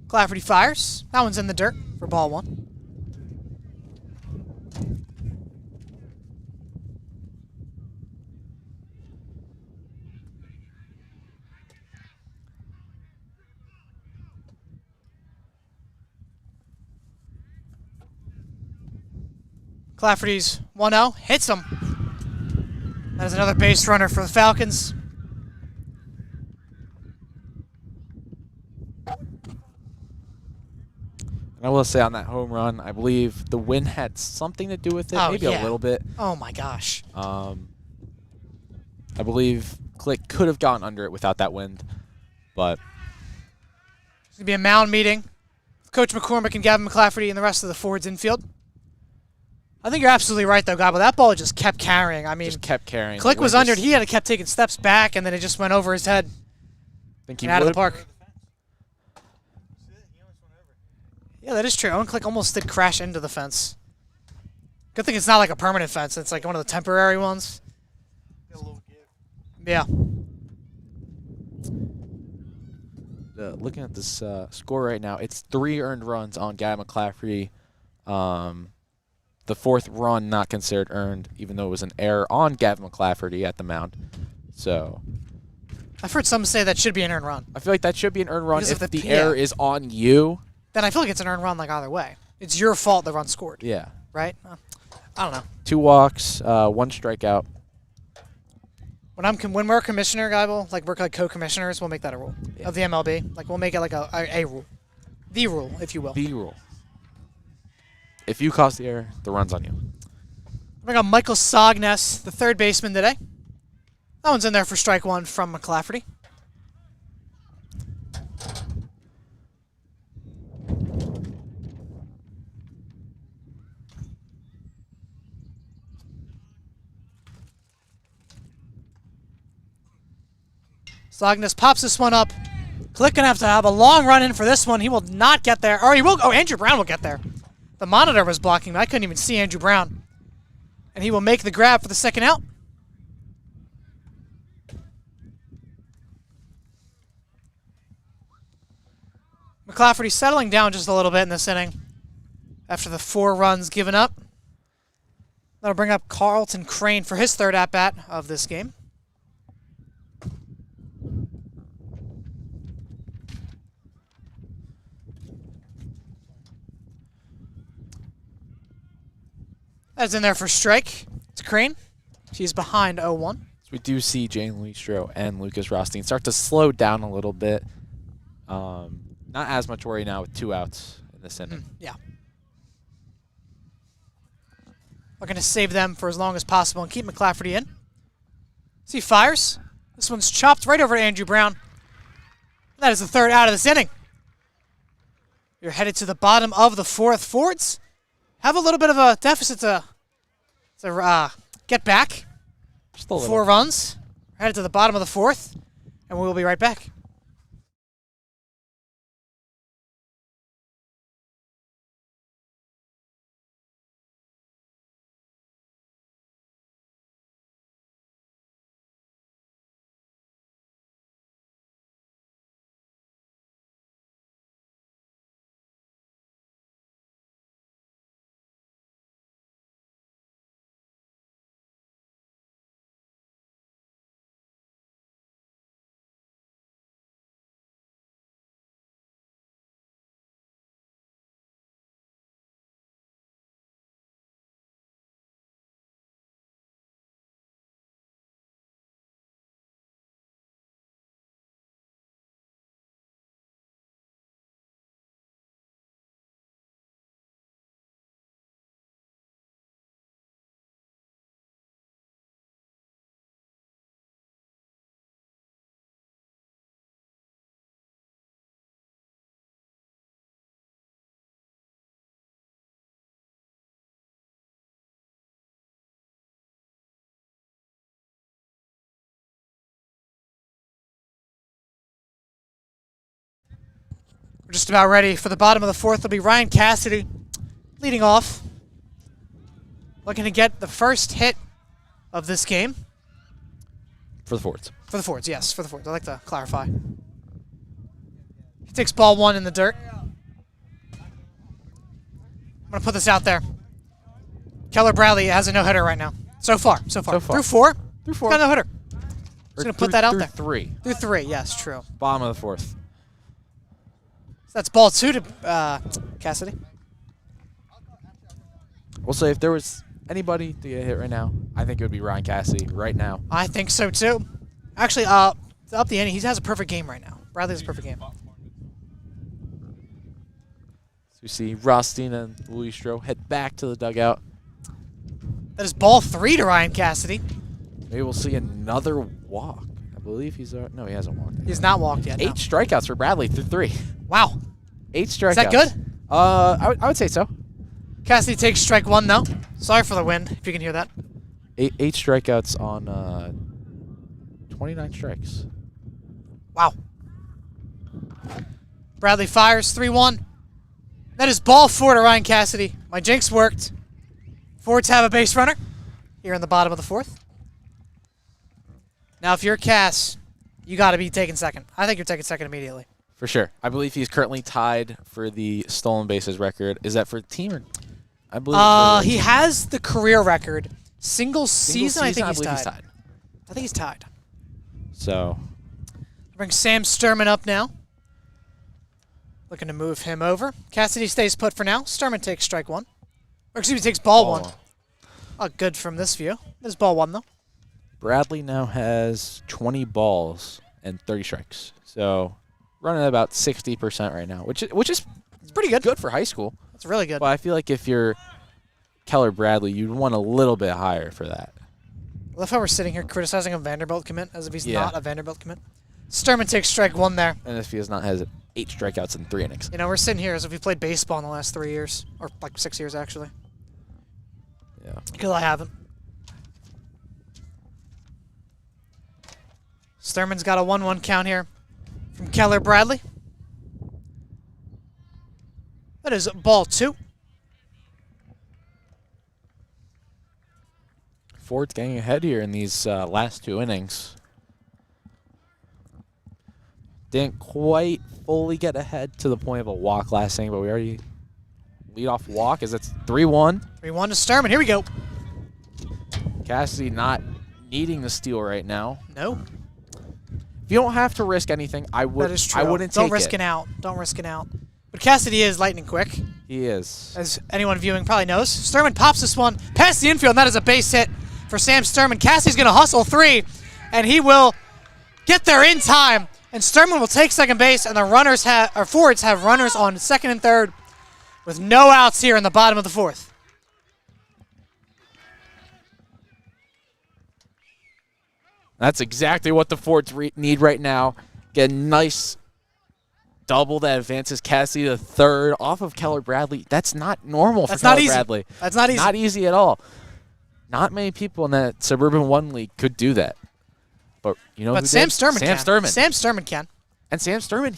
Clafferty fires. That one's in the dirt for ball 1. Clafferty's 1-0, hits him. That is another base runner for the Falcons. And I will say on that home run, I believe the wind had something to do with it, maybe a little bit. Oh my gosh. I believe Click could have gotten under it without that wind, but It's going to be a mound meeting with Coach McCormick and Gavin McClafferty and the rest of the Fords infield. I think you're absolutely right, though, Gabo. That ball just kept carrying. I mean, just kept carrying. Click was under it. He had kept taking steps back, and then it just went over his head think and out of the park. Yeah, that is true. Owen Click almost did crash into the fence. Good thing it's not like a permanent fence. It's like one of the temporary ones. Yeah. Looking at this score right now, it's 3 earned runs on Gavin McClafferty. The 4th run not considered earned, even though it was an error on Gavin McClafferty at the mound. So I've heard some say that should be an earned run. I feel like that should be an earned run Because if the error is on you. Then I feel like it's an earned run like either way. It's your fault the run scored. Yeah. Right? I don't know. 2 walks, 1 strikeout. When we're a commissioner, guy, we're like co-commissioners, we'll make that a rule of the MLB. Like we'll make it like a rule, the rule, if you will. The rule. If you cause the error, the run's on you. We got Michael Sogness, the third baseman today. That one's in there for strike one from McClafferty. Sogness pops this one up. Click gonna have to have a long run in for this one. He will not get there. Or he will. Oh, Andrew Brown will get there. The monitor was blocking me. I couldn't even see Andrew Brown. And he will make the grab for the second out. McClafferty settling down just a little bit in this inning after the 4 runs given up. That'll bring up Carlton Crane for his third at-bat of this game. That's in there for strike. It's Crane. She's behind 0-1. So we do see Jane Luistro and Lucas Rothstein start to slow down a little bit. Not as much worry now with 2 outs in this inning. Yeah. We're going to save them for as long as possible and keep McClafferty in. See, fires. This one's chopped right over to Andrew Brown. That is the third out of this inning. You're headed to the bottom of the 4th. Fords have a little bit of a deficit to get back. Just a little. 4 runs. We're headed to the bottom of the 4th, and we will be right back. We're just about ready for the bottom of the 4th. It'll be Ryan Cassidy leading off. Looking to get the first hit of this game. For the Fords. For the Fords, yes, for the Fords. I'd like to clarify. He takes ball 1 in the dirt. I'm going to put this out there. Keller Bradley has a no-hitter right now. So far. Through 4. Through 4. Got a no-hitter. Just going to put that out there. Through 3. Through 3, yes, true. Bottom of the 4th. So that's ball 2 to Cassidy. We'll say if there was anybody to get hit right now, I think it would be Ryan Cassidy right now. I think so too. Actually, up the inning, he has a perfect game right now. Bradley has a perfect game. So we see Rothstein and Luistro head back to the dugout. That is ball 3 to Ryan Cassidy. Maybe we'll see another walk. I believe he's no, he hasn't walked. He's not walked yet. 8 no. strikeouts for Bradley through 3. Wow. 8 strikeouts. Is that good? I would say so. Cassidy takes strike 1 though. Sorry for the wind, if you can hear that. 8 strikeouts on 29 strikes. Wow. Bradley fires 3-1. That is ball 4 to Ryan Cassidy. My jinx worked. Fords have a base runner here in the bottom of the 4th. Now, if you're Cass, you got to be taking second. I think you're taking second immediately. For sure. I believe he's currently tied for the stolen bases record. Is that for the team or? I believe he has the career record. Single season, I think I he's believe tied. I think he's tied. So. Bring Sam Sturman up now. Looking to move him over. Cassidy stays put for now. Sturman takes strike 1. Or excuse me, takes ball 1. Oh, good from this view. There's ball 1 though. Bradley now has 20 balls and 30 strikes. So running at about 60% right now, which is It's pretty good. good for high school. It's really good. But I feel like if you're Keller Bradley, you'd want a little bit higher for that. I love how we're sitting here criticizing a Vanderbilt commit as if he's Yeah. not a Vanderbilt commit. Sturman takes strike one there. And if he has not has 8 strikeouts in 3 innings. You know, we're sitting here as if we played baseball in the last 3 years. Or like 6 years, actually. Yeah. Because I haven't. Sturman's got a 1-1 count here from Keller Bradley. That is ball 2. Ford's getting ahead here in these last 2 innings. Didn't quite fully get ahead to the point of a walk last inning, but we already lead off walk as it's 3-1. 3-1 to Sturman. Here we go. Cassidy not needing the steal right now. No. If you don't have to risk anything, I would. That is true. I wouldn't Don't take risk it. it out. Don't risk it out. But Cassidy is lightning quick, He is. as anyone viewing probably knows. Sturman pops this one past the infield, and that is a base hit for Sam Sturman. Cassidy's going to hustle 3, and he will get there in time. And Sturman will take second base, and the forwards have runners on second and third with no outs here in the bottom of the 4th. That's exactly what the Fords need right now. Get a nice double that advances Cassidy to third off of Keller Bradley. That's not normal for That's not Keller easy. Bradley. That's not easy. Not easy at all. Not many people in that Suburban 1 league could do that. But you know But who Sam did? Sturman Sam can. Sturman. Sam Sturman can. And Sam Sturman,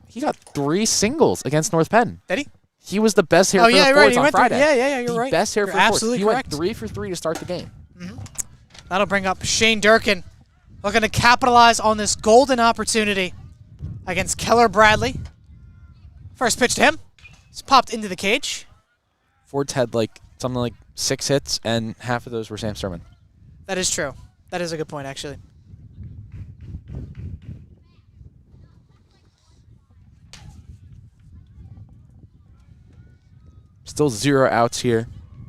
he got 3 singles against North Penn. Did he? He was the best hitter Oh, for yeah, the right. Fords He on went Friday. Yeah, you're the right. best hitter You're for the Fords. absolutely He correct. went 3 for 3 to start the game. That'll bring up Shane Durkin, looking to capitalize on this golden opportunity against Keller Bradley. First pitch to him. It's popped into the cage. Fords had like something like 6 hits, and half of those were Sam Sturman. That is true. That is a good point, actually. Still 0 outs here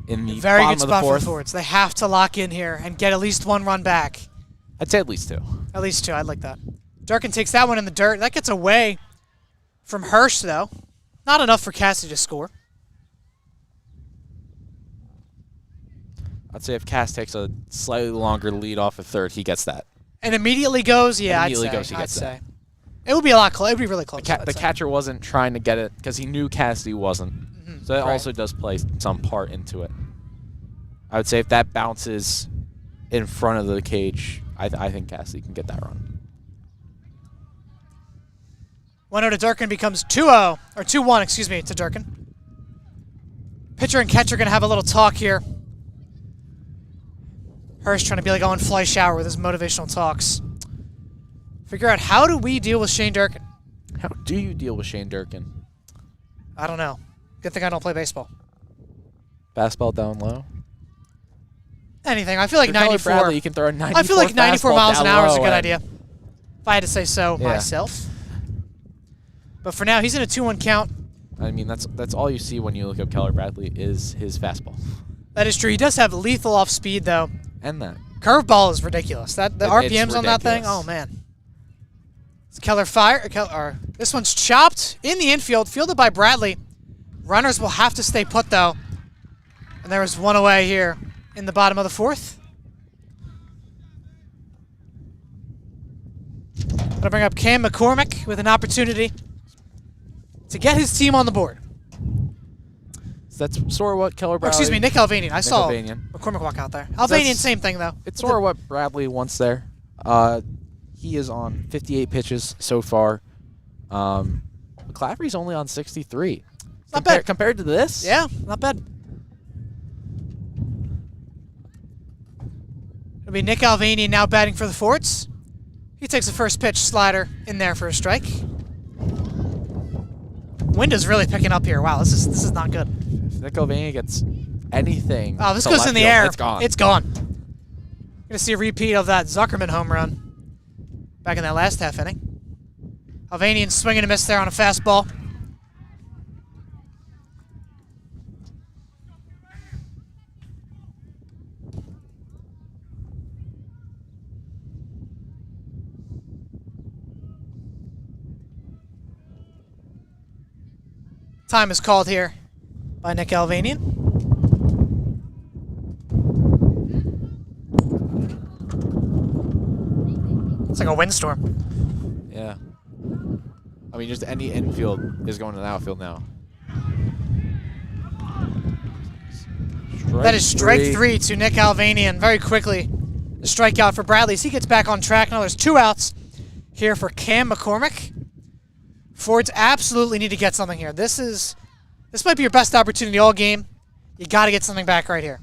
in the Very bottom good of the spot for 4th. the Forwards. They have to lock in here and get at least 1 run back. I'd say at least 2. At least 2. I'd like that. Durkin takes that one in the dirt. That gets away from Hirsch, though. Not enough for Cassidy to score. I'd say if Cass takes a slightly longer lead off of third, he gets that. And immediately goes, yeah, Immediately I'd say. goes, he gets that. It would be a lot close. It would be really close. The catcher wasn't trying to get it because he knew Cassidy wasn't. So that Right. also does play some part into it. I would say if that bounces in front of the cage, I think Cassidy can get that run. 1-0 to Durkin becomes 2-0, or 2-1, excuse me, to Durkin. Pitcher and catcher going to have a little talk here. Hirsch trying to be like Owen Fleischauer with his motivational talks. Figure out, how do we deal with Shane Durkin? How do you deal with Shane Durkin? I don't know. Good thing I don't play baseball. Fastball down low. Anything. I feel like For Keller 94. Bradley, you can throw a 94 I feel like 94 fastball miles an down hour is a low good and- idea. If I had to say so Yeah. myself. But for now, he's in a 2-1 count. I mean, that's all you see when you look up Keller Bradley is his fastball. That is true. He does have lethal off speed, though. And that. Curveball is ridiculous. The It's RPMs on that thing, ridiculous. oh man. It's Keller fire. This one's chopped in the infield, fielded by Bradley. Runners will have to stay put though. And there was 1 away here in the bottom of the 4th. Gonna bring up Cam McCormick with an opportunity to get his team on the board. So that's sort of what Keller Or, Bradley... excuse me, Nick Alvanian. I saw Alvanian. McCormick walk out there. that's- Alvanian, same thing though. It's sort of what Bradley wants there. He is on 58 pitches so far. McClaffery's only on 63. Not bad. Compared to this? Yeah, not bad. It'll be Nick Alvanian now batting for the Forts. He takes the first pitch slider in there for a strike. Wind is really picking up here. Wow, this is not good. If Nick Alvania gets anything... Oh, this to goes left in the field, air. It's gone. It's gone. Gonna see a repeat of that Zuckerman home run back in that last half inning. Alvanian swinging and miss there on a fastball. Time is called here by Nick Alvanian. It's like a windstorm. Yeah. I mean, just any infield is going to the outfield now. That is strike three to Nick Alvanian very quickly. The strikeout for Bradley as he gets back on track. Now there's 2 outs here for Cam McCormick. Fords absolutely need to get something here. This might be your best opportunity all game. You got to get something back right here.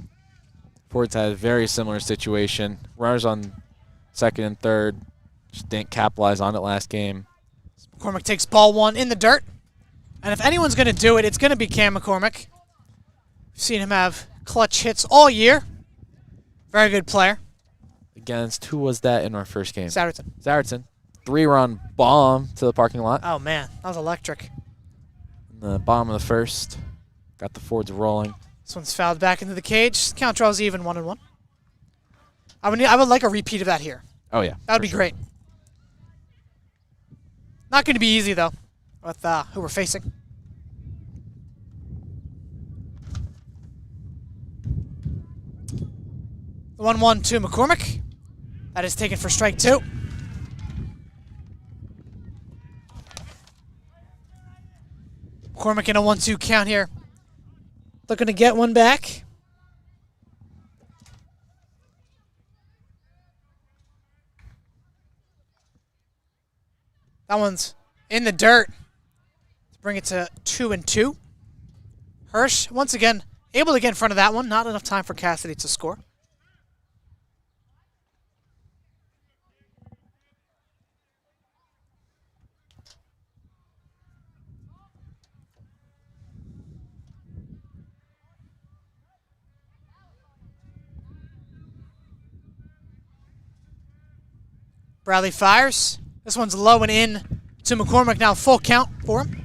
Fords had a very similar situation. Runners on second and third. Just didn't capitalize on it last game. McCormick takes ball 1 in the dirt. And if anyone's going to do it, it's going to be Cam McCormick. We've seen him have clutch hits all year. Very good player. Against, who was that in our first game? Satterton. Satterton. 3-run bomb to the parking lot. Oh, man. That was electric. In the bottom of the first. Got the Fords rolling. This one's fouled back into the cage. Count draws even 1-1. I would like a repeat of that here. Oh, yeah. That would be great. Not going to be easy, though, with who we're facing. The 1-1 to McCormick. That is taken for strike 2. McCormick in a 1-2 count here. Looking to get one back. That one's in the dirt to bring it to 2-2. Hirsch, once again, able to get in front of that one. Not enough time for Cassidy to score. Bradley fires. This one's low and in to McCormick. Now full count for him.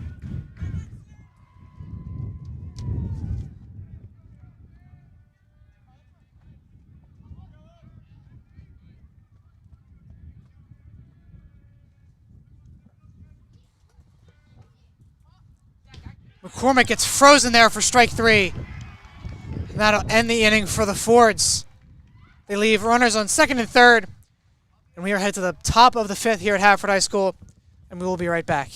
McCormick gets frozen there for strike 3. And that'll end the inning for the Fords. They leave runners on second and third. And we are headed to the top of the 5th here at Haverford High School. And we will be right back.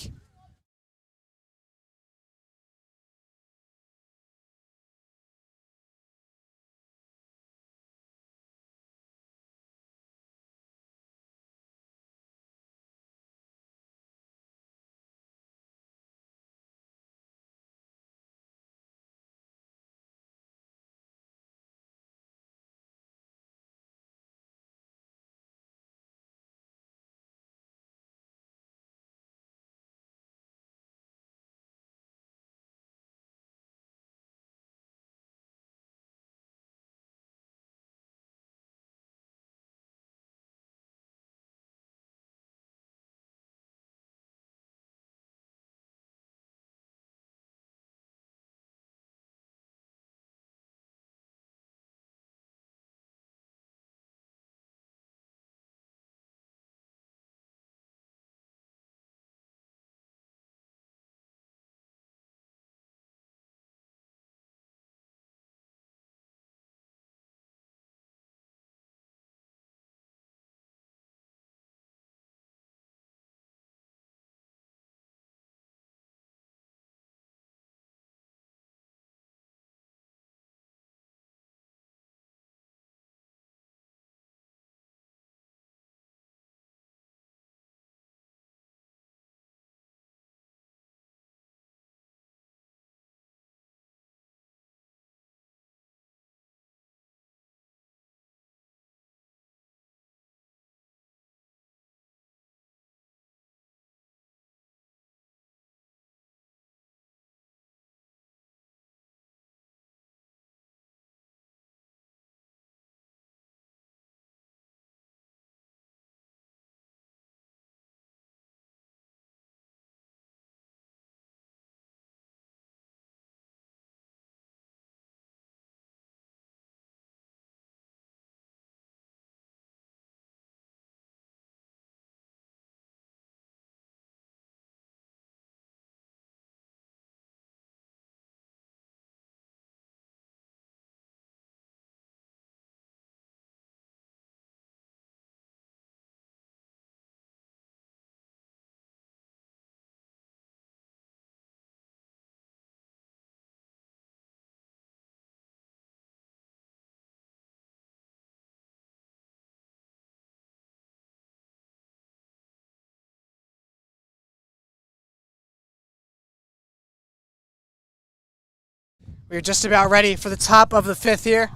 We're just about ready for the top of the 5th here.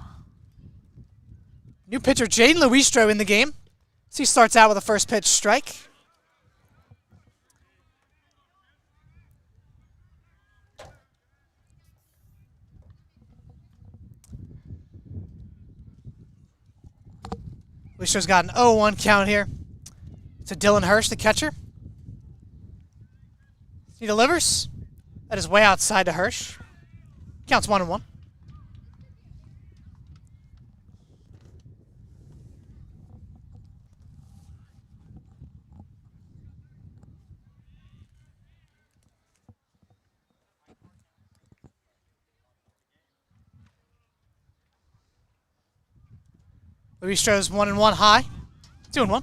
New pitcher Jaden Luistro in the game. So he starts out with a first pitch strike. Luistro's got an 0-1 count here to Dylan Hirsch, the catcher. He delivers. That is way outside to Hirsch. Counts 1-1. Luistro's 1-1 high. 2-1.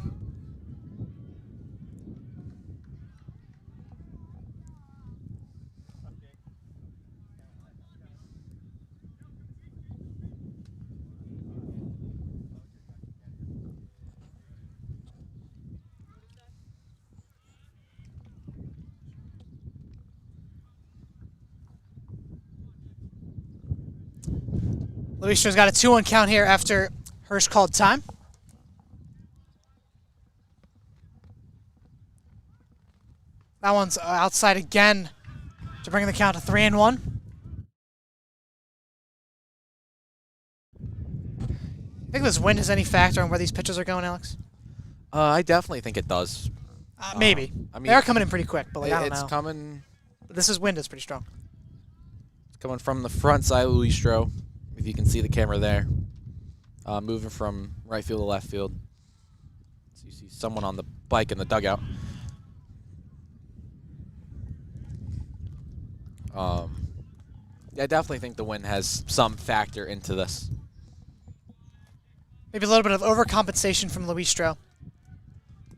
Luistro's got a 2-1 count here after Hirsch called time. That one's outside again to bring the count to 3-1. Think this wind has any factor on where these pitches are going, Alex? I definitely think it does. Maybe. I mean, they are coming in pretty quick, but like, I don't know. It's coming. But this wind is pretty strong. It's coming from the front side of Luistro, if you can see the camera there. Moving from right field to left field. So you see someone on the bike in the dugout. Yeah, I definitely think the wind has some factor into this. Maybe a little bit of overcompensation from Luistro.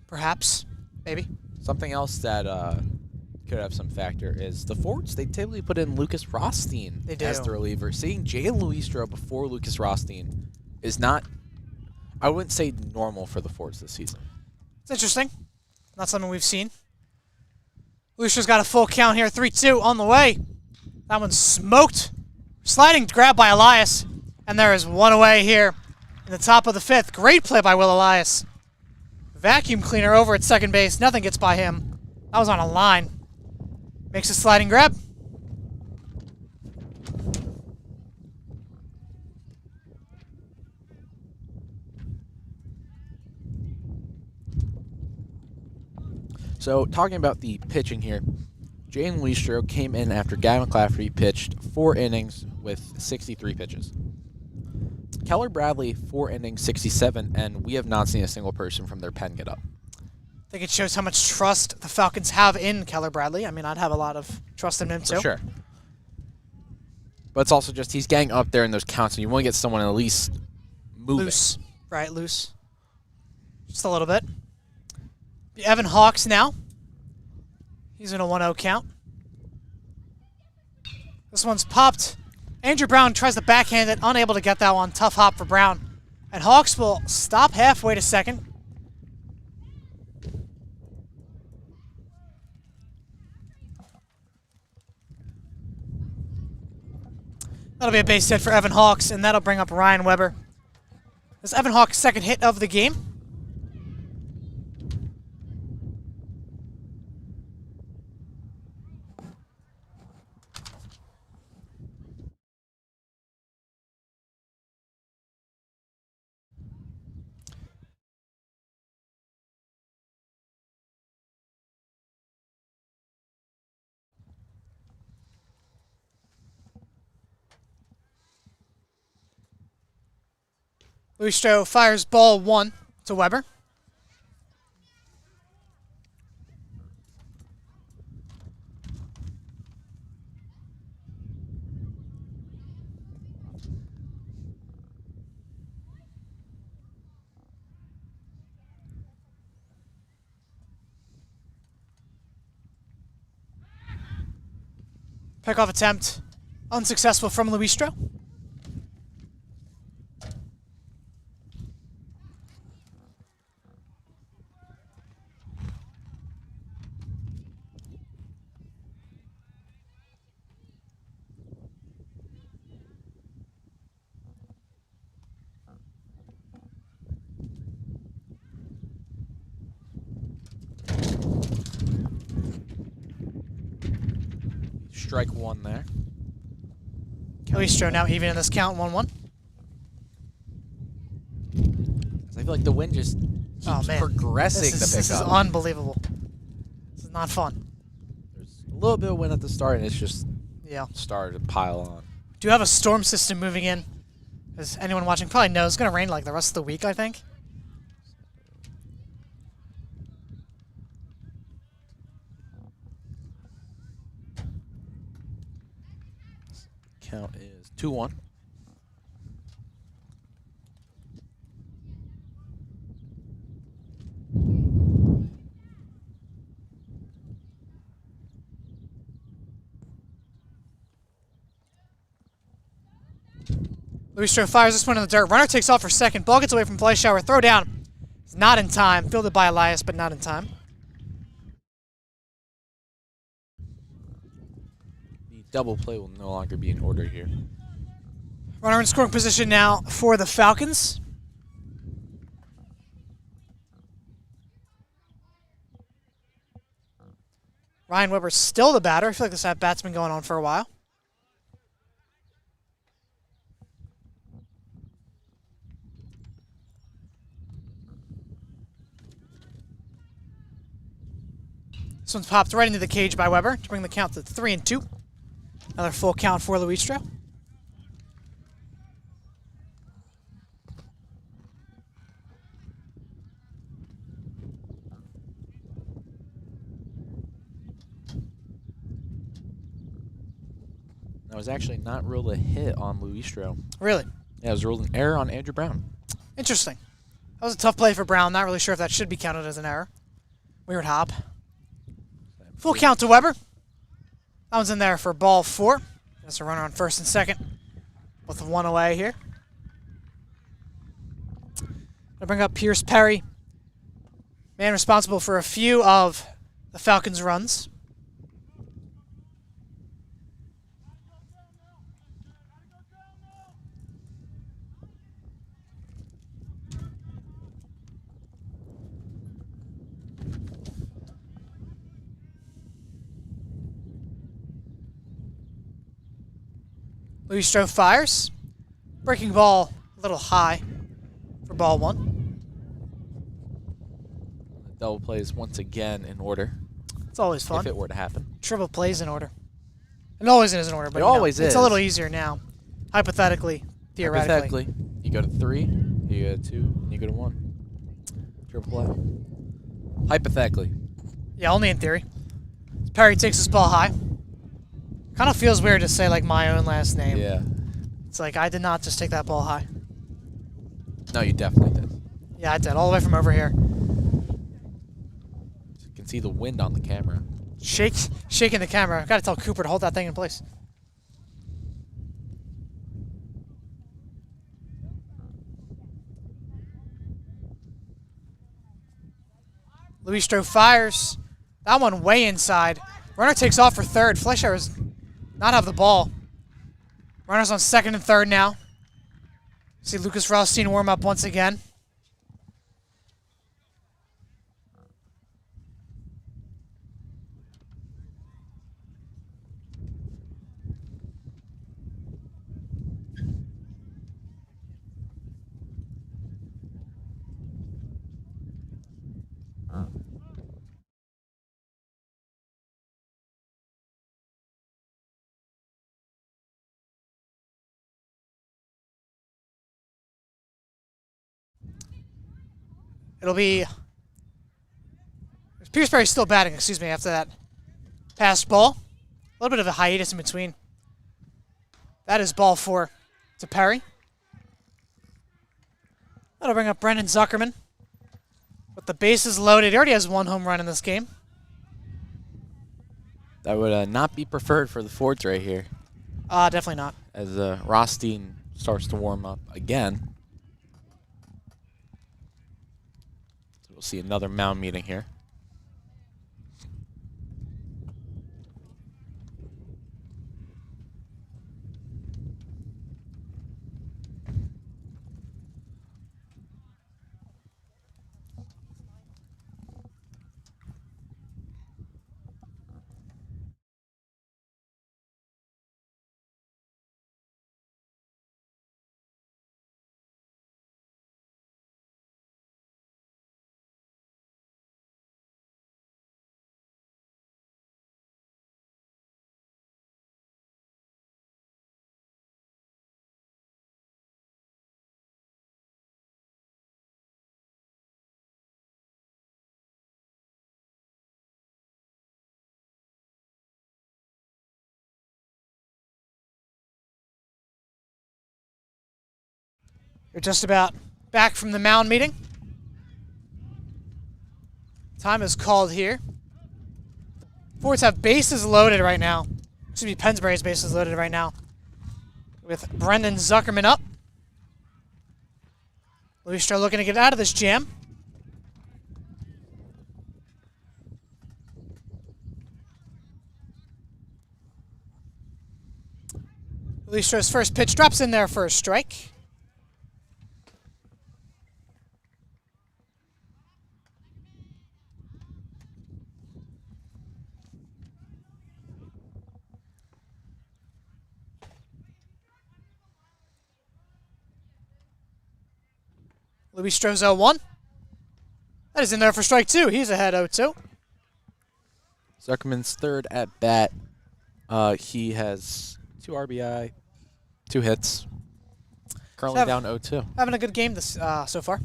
Perhaps. Maybe. Something else that could have some factor is the forwards. They typically put in Lucas Rothstein as the reliever. Seeing Jalen Luistro before Lucas Rothstein is not, I wouldn't say normal for the forwards this season. It's interesting. Not something we've seen. Luistro's got a full count here. 3-2 on the way. That one's smoked. Sliding grab by Elias. And there is one away here in the top of the 5th. Great play by Will Elias. Vacuum cleaner over at second base. Nothing gets by him. That was on a line. Makes a sliding grab. So, talking about the pitching here, Jalen Luistro came in after Gavin Clafferty pitched 4 innings with 63 pitches. Keller Bradley, 4 innings, 67, and we have not seen a single person from their pen get up. I think it shows how much trust the Falcons have in Keller Bradley. I mean, I'd have a lot of trust in him, too. For sure. But it's also just he's getting up there in those counts, and you want to get someone at least moving. Loose. Right, loose. Just a little bit. Evan Hawks now. He's in a 1-0 count. This one's popped. Andrew Brown tries to backhand it, unable to get that one. Tough hop for Brown. And Hawks will stop halfway to second. That'll be a base hit for Evan Hawks, and that'll bring up Ryan Weber. This is Evan Hawks' second hit of the game. Luistro fires ball 1 to Weber. Pickoff attempt unsuccessful from Luistro. Strike one there. Luistro now even in this count, 1-1. I feel like the wind just keeps progressing this to is pick up. unbelievable. This is not fun. There's a little bit of wind at the start, and it's just started to pile on. Do you have a storm system moving in? As anyone watching probably knows, it's going to rain like the rest of the week, I think. Count is 2-1. Luistro fires this one in the dirt. Runner takes off for second. Ball gets away from play shower. Throw down. It's not in time. Fielded by Elias, but not in time. The double play will no longer be in order here. Runner in scoring position now for the Falcons. Ryan Weber's still the batter. I feel like this at-bat's been going on for a while. This one's popped right into the cage by Weber to bring the count to 3-2. Another full count for Luistro. That was actually not ruled a hit on Luistro. Really? Yeah, it was ruled an error on Andrew Brown. Interesting. That was a tough play for Brown. Not really sure if that should be counted as an error. Weird hop. Full count to Weber. That one's in there for ball 4. That's a runner on first and second with one away here. I'll bring up Pierce Perry, man responsible for a few of the Falcons' runs. Luistro fires. Breaking ball a little high for ball 1. The double play is once again in order. It's always fun. If it were to happen. Triple plays in order. It always is in order, but it always is. It's a little easier now. Hypothetically, theoretically. Hypothetically, you go to 3, you go to 2, and you go to 1. Triple play. Hypothetically. Yeah, only in theory. Perry takes this ball high. Kind of feels weird to say like my own last name. Yeah. It's like I did not just take that ball high. No, you definitely did. Yeah, I did. All the way from over here. You can see the wind on the camera. Shaking the camera. I've got to tell Cooper to hold that thing in place. Luistro fires. That one way inside. Runner takes off for third. Fleischer does not have the ball. Runner's on second and third now. See Lucas Rothstein warm up once again. It'll be Pierce Perry's still batting, excuse me, after that passed ball. A little bit of a hiatus in between. That is ball 4 to Perry. That'll bring up Brendan Zuckerman. With the bases loaded, he already has 1 home run in this game. That would not be preferred for the Fords right here. Definitely not. As Rothstein starts to warm up again. We'll see another mound meeting here. You're just about back from the mound meeting. Time is called here. Forwards have bases loaded right now. Excuse me, Pennsbury's bases loaded right now. With Brendan Zuckerman up. Luistro looking to get out of this jam. Luistro's first pitch drops in there for a strike. Luistro's 0-1. That is in there for strike 2. He's ahead 0-2. Zuckerman's third at bat. He has 2 RBI, 2 hits. Currently down 0-2. Having a good game this so far.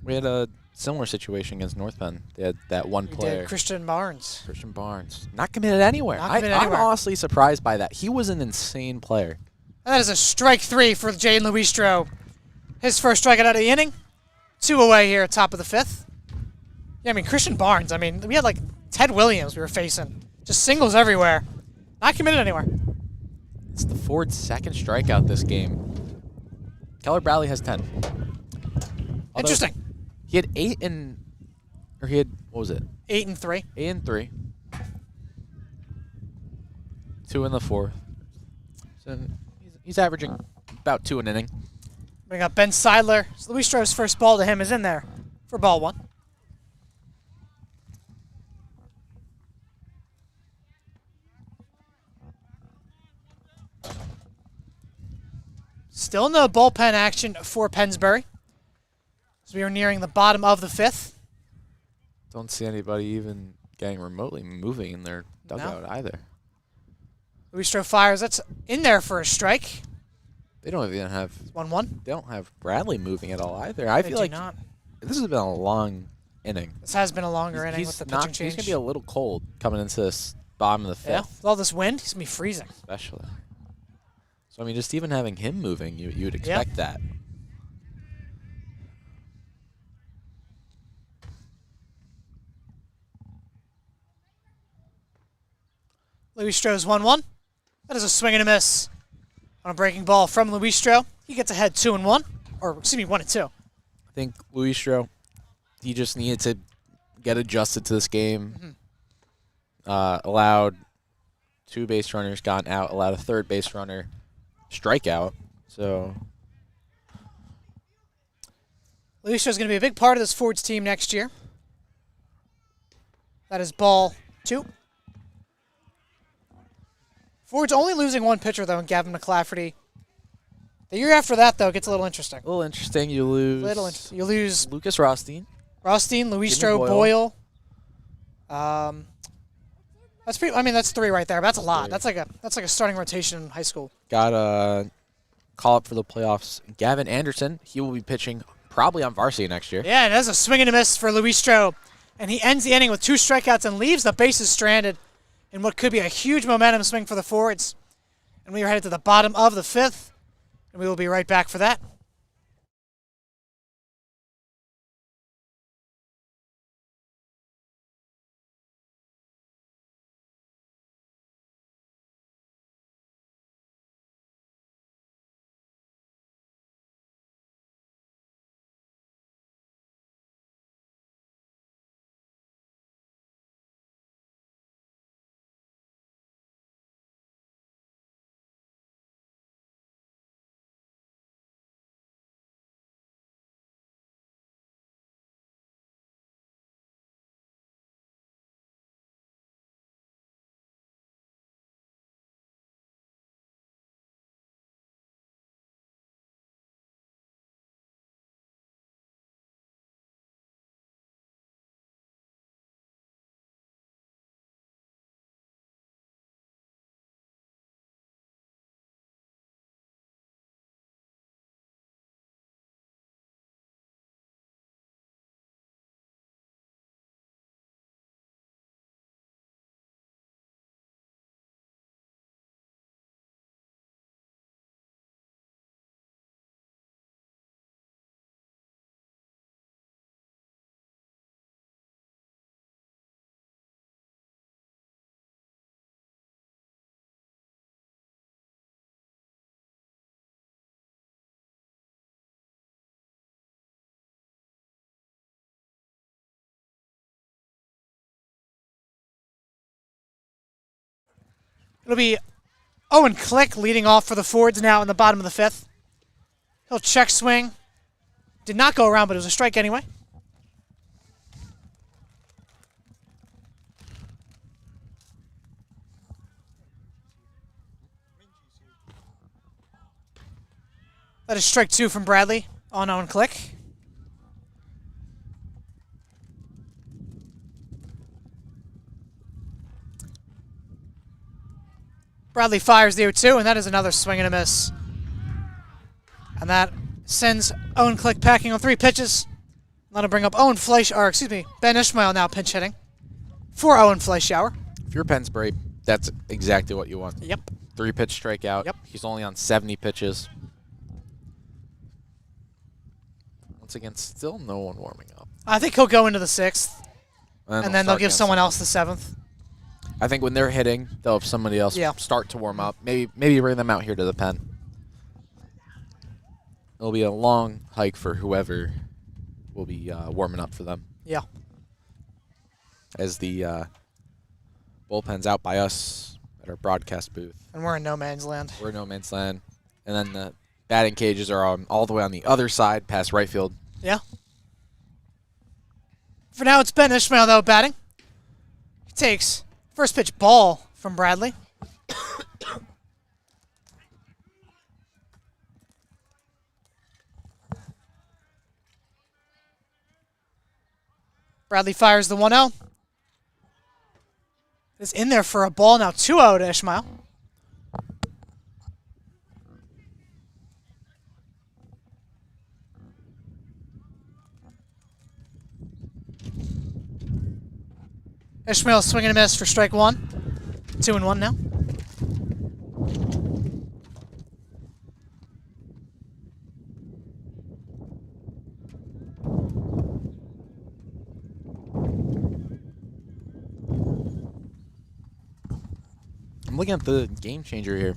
We had a similar situation against North Penn. They had that one player. Christian Barnes. Christian Barnes. Not committed anywhere. Not committed anywhere. I'm honestly surprised by that. He was an insane player. And that is a strike 3 for Jaden Luistro. His first strikeout out of the inning. 2 away here at top of the 5th. Yeah, I mean, Christian Barnes. I mean, we had like Ted Williams we were facing. Just singles everywhere. Not committed anywhere. It's the Ford's second strikeout this game. Keller Bradley has 10. Interesting. He had 8 and... Or he had... What was it? 8 and 3. 8 and 3. 2 in the 4th. So he's averaging about 2 an inning. Bring up Ben Seidler. So Luistro's first ball to him is in there for ball 1. Still no bullpen action for Pennsbury. As we are nearing the bottom of the 5th. Don't see anybody even getting remotely moving in their dugout either. Luistro fires. That's in there for a strike. They don't even have... 1-1. They don't have Bradley moving at all either. I feel like not. this has been a long inning. This has been a longer inning with the pitching change. He's going to be a little cold coming into this bottom of the 5th. Yeah, with all this wind, he's going to be freezing. Especially. So, I mean, just even having him moving, you would expect that. Luistro's 1-1. That is a swing and a miss on a breaking ball from Luistro. He gets ahead 2-1, or excuse me, 1-2. I think Luistro, he just needed to get adjusted to this game. Allowed 2 base runners gone out, allowed a 3rd base runner strikeout. So Luistro's going to be a big part of this Fords team next year. That is ball 2. Ford's only losing 1 pitcher, though, in Gavin McClafferty. The year after that, though, it gets a little interesting. a little interesting. You lose. You lose Lucas Rothstein. Luistro, Boyle. That's pretty. I mean, that's 3 right there. But that's a lot. That's like a starting rotation in high school. Got a call up for the playoffs. Gavin Anderson. He will be pitching probably on varsity next year. Yeah, and that's a swing and a miss for Luistro, and he ends the inning with 2 strikeouts and leaves the bases stranded in what could be a huge momentum swing for the Fords. And we are headed to the bottom of the 5th, and we will be right back for that. It'll be Owen Click leading off for the Fords now in the bottom of the 5th. He'll check swing. Did not go around, but it was a strike anyway. That is strike 2 from Bradley on Owen Click. Bradley fires the 0-2, and that is another swing and a miss. And that sends Owen Click packing on 3 pitches. That'll bring up Ben Ishmael now pinch hitting for Owen Fleischauer. If you're Pennsbury, that's exactly what you want. Yep. 3-pitch strikeout. Yep. He's only on 70 pitches. Once again, still no one warming up. I think he'll go into the 6th, and then they'll give someone else the 7th. I think when they're hitting, they'll have somebody else start to warm up. Maybe bring them out here to the pen. It'll be a long hike for whoever will be warming up for them. Yeah. As the bullpen's out by us at our broadcast booth. And we're in no man's land. We're in no man's land. And then the batting cages are all the way on the other side past right field. Yeah. For now, it's Ben Ishmael, though, batting. He takes first pitch ball from Bradley. Bradley fires the 1-0. It's in there for a ball now, 2-0 to Ishmael. Ishmael swinging a miss for strike 1. 2-1 now. I'm looking at the game changer here.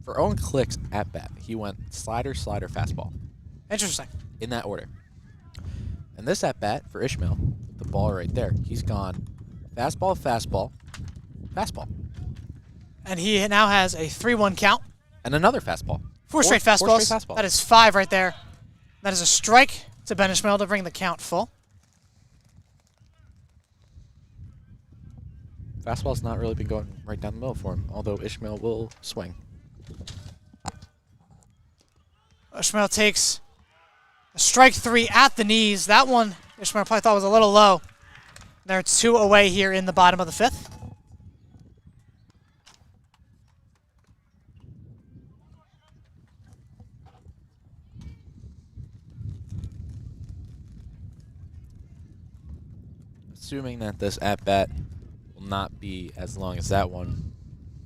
For Owen Click's at bat, he went slider, slider, fastball. Interesting. In that order. And this at bat for Ishmael, the ball right there, he's gone fastball, fastball, fastball. And he now has a 3-1 count. And another fastball. Four straight fastballs. That is 5 right there. That is a strike to Ben Ishmael to bring the count full. Fastball's not really been going right down the middle for him, although Ishmael will swing. Ishmael takes a strike 3 at the knees. That one, Ishmael probably thought was a little low. They're 2 away here in the bottom of the 5th. Assuming that this at-bat will not be as long as that one,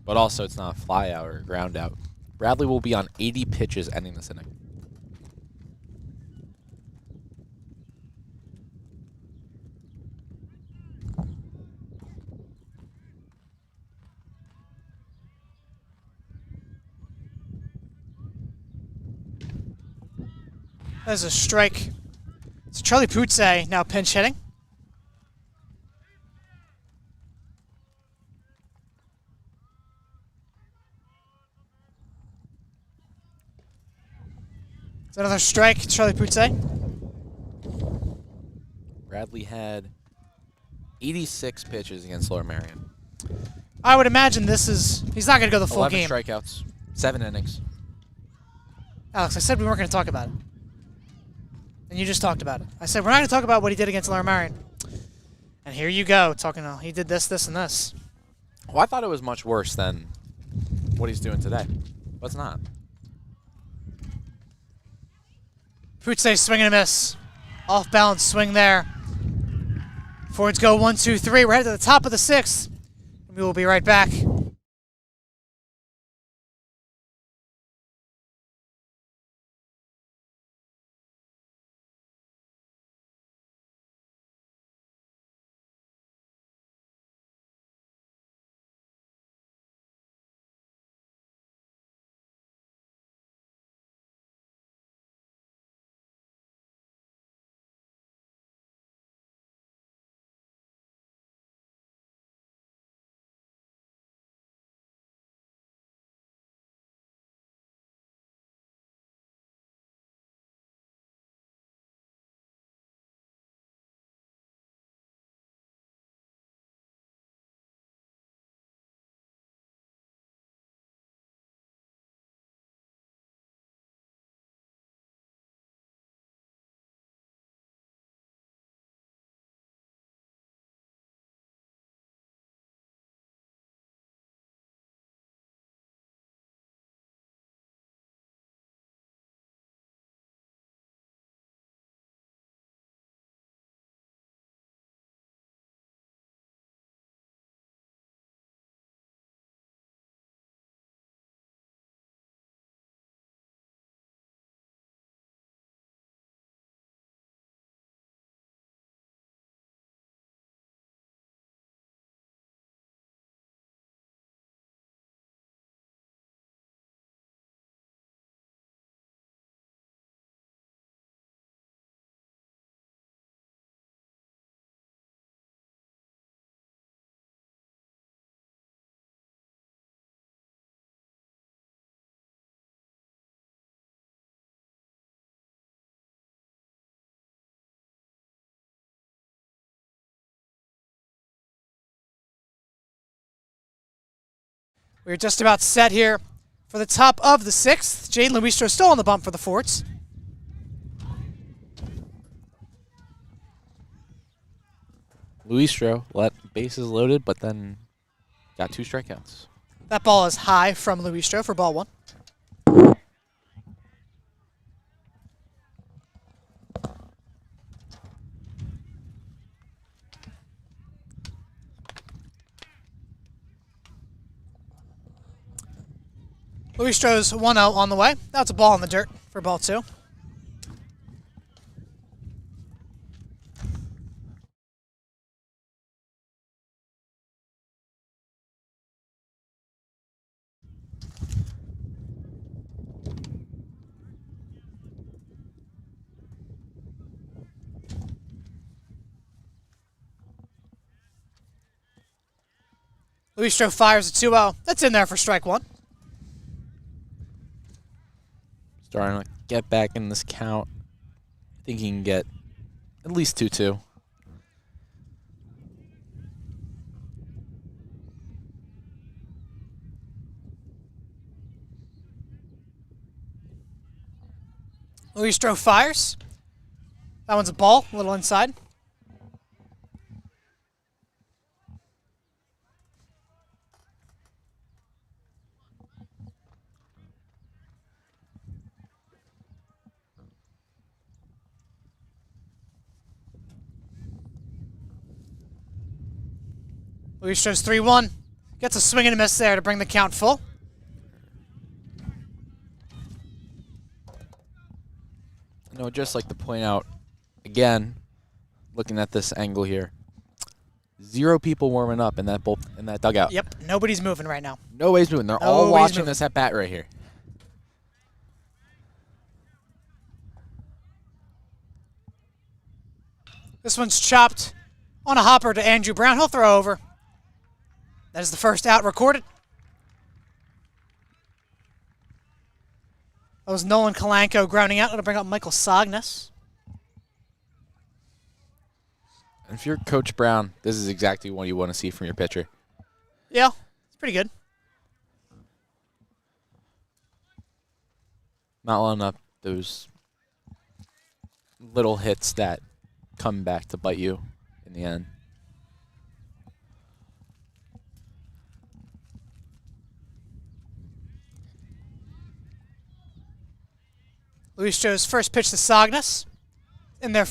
but also it's not a fly out or a ground out. Bradley will be on 80 pitches ending this inning. There's a strike. It's Charlie Putze now pinch hitting. It's another strike, Charlie Putze. Bradley had 86 pitches against Lower Marion. I would imagine he's not going to go the full 11 game. strikeouts, 7 innings. Alex, I said we weren't going to talk about it. And you just talked about it. I said we're not going to talk about what he did against Lower Marion. And here you go, talking about he did this, this, and this. Well, I thought it was much worse than what he's doing today, but it's not. Putze swing and a miss. Off balance swing there. Forwards go 1, 2, 3. We're headed to the top of the 6th. We will be right back. We're just about set here for the top of the 6th. Jaden Luistro still on the bump for the Forts. Luistro let bases loaded, but then got 2 strikeouts. That ball is high from Luistro for ball 1. Luistro's 1-0 on the way. That's a ball in the dirt for ball 2. Luistro fires a 2-0. That's in there for strike 1. Starting to get back in this count. I think he can get at least 2-2. Luistro fires. That one's a ball, a little inside. Luistro's 3-1. Gets a swing and a miss there to bring the count full. I would just like to point out, again, looking at this angle here, 0 people warming up in that dugout. Yep, nobody's moving right now. Nobody's moving. They're all Nobody's watching moving. this at bat right here. This one's chopped on a hopper to Andrew Brown. He'll throw over. That is the first out recorded. That was Nolan Kalanko grounding out. It'll bring up Michael Sognes. And if you're Coach Brown, this is exactly what you want to see from your pitcher. Yeah, it's pretty good. Not letting up those little hits that come back to bite you in the end. Luistro's first pitch to Sognes. In there.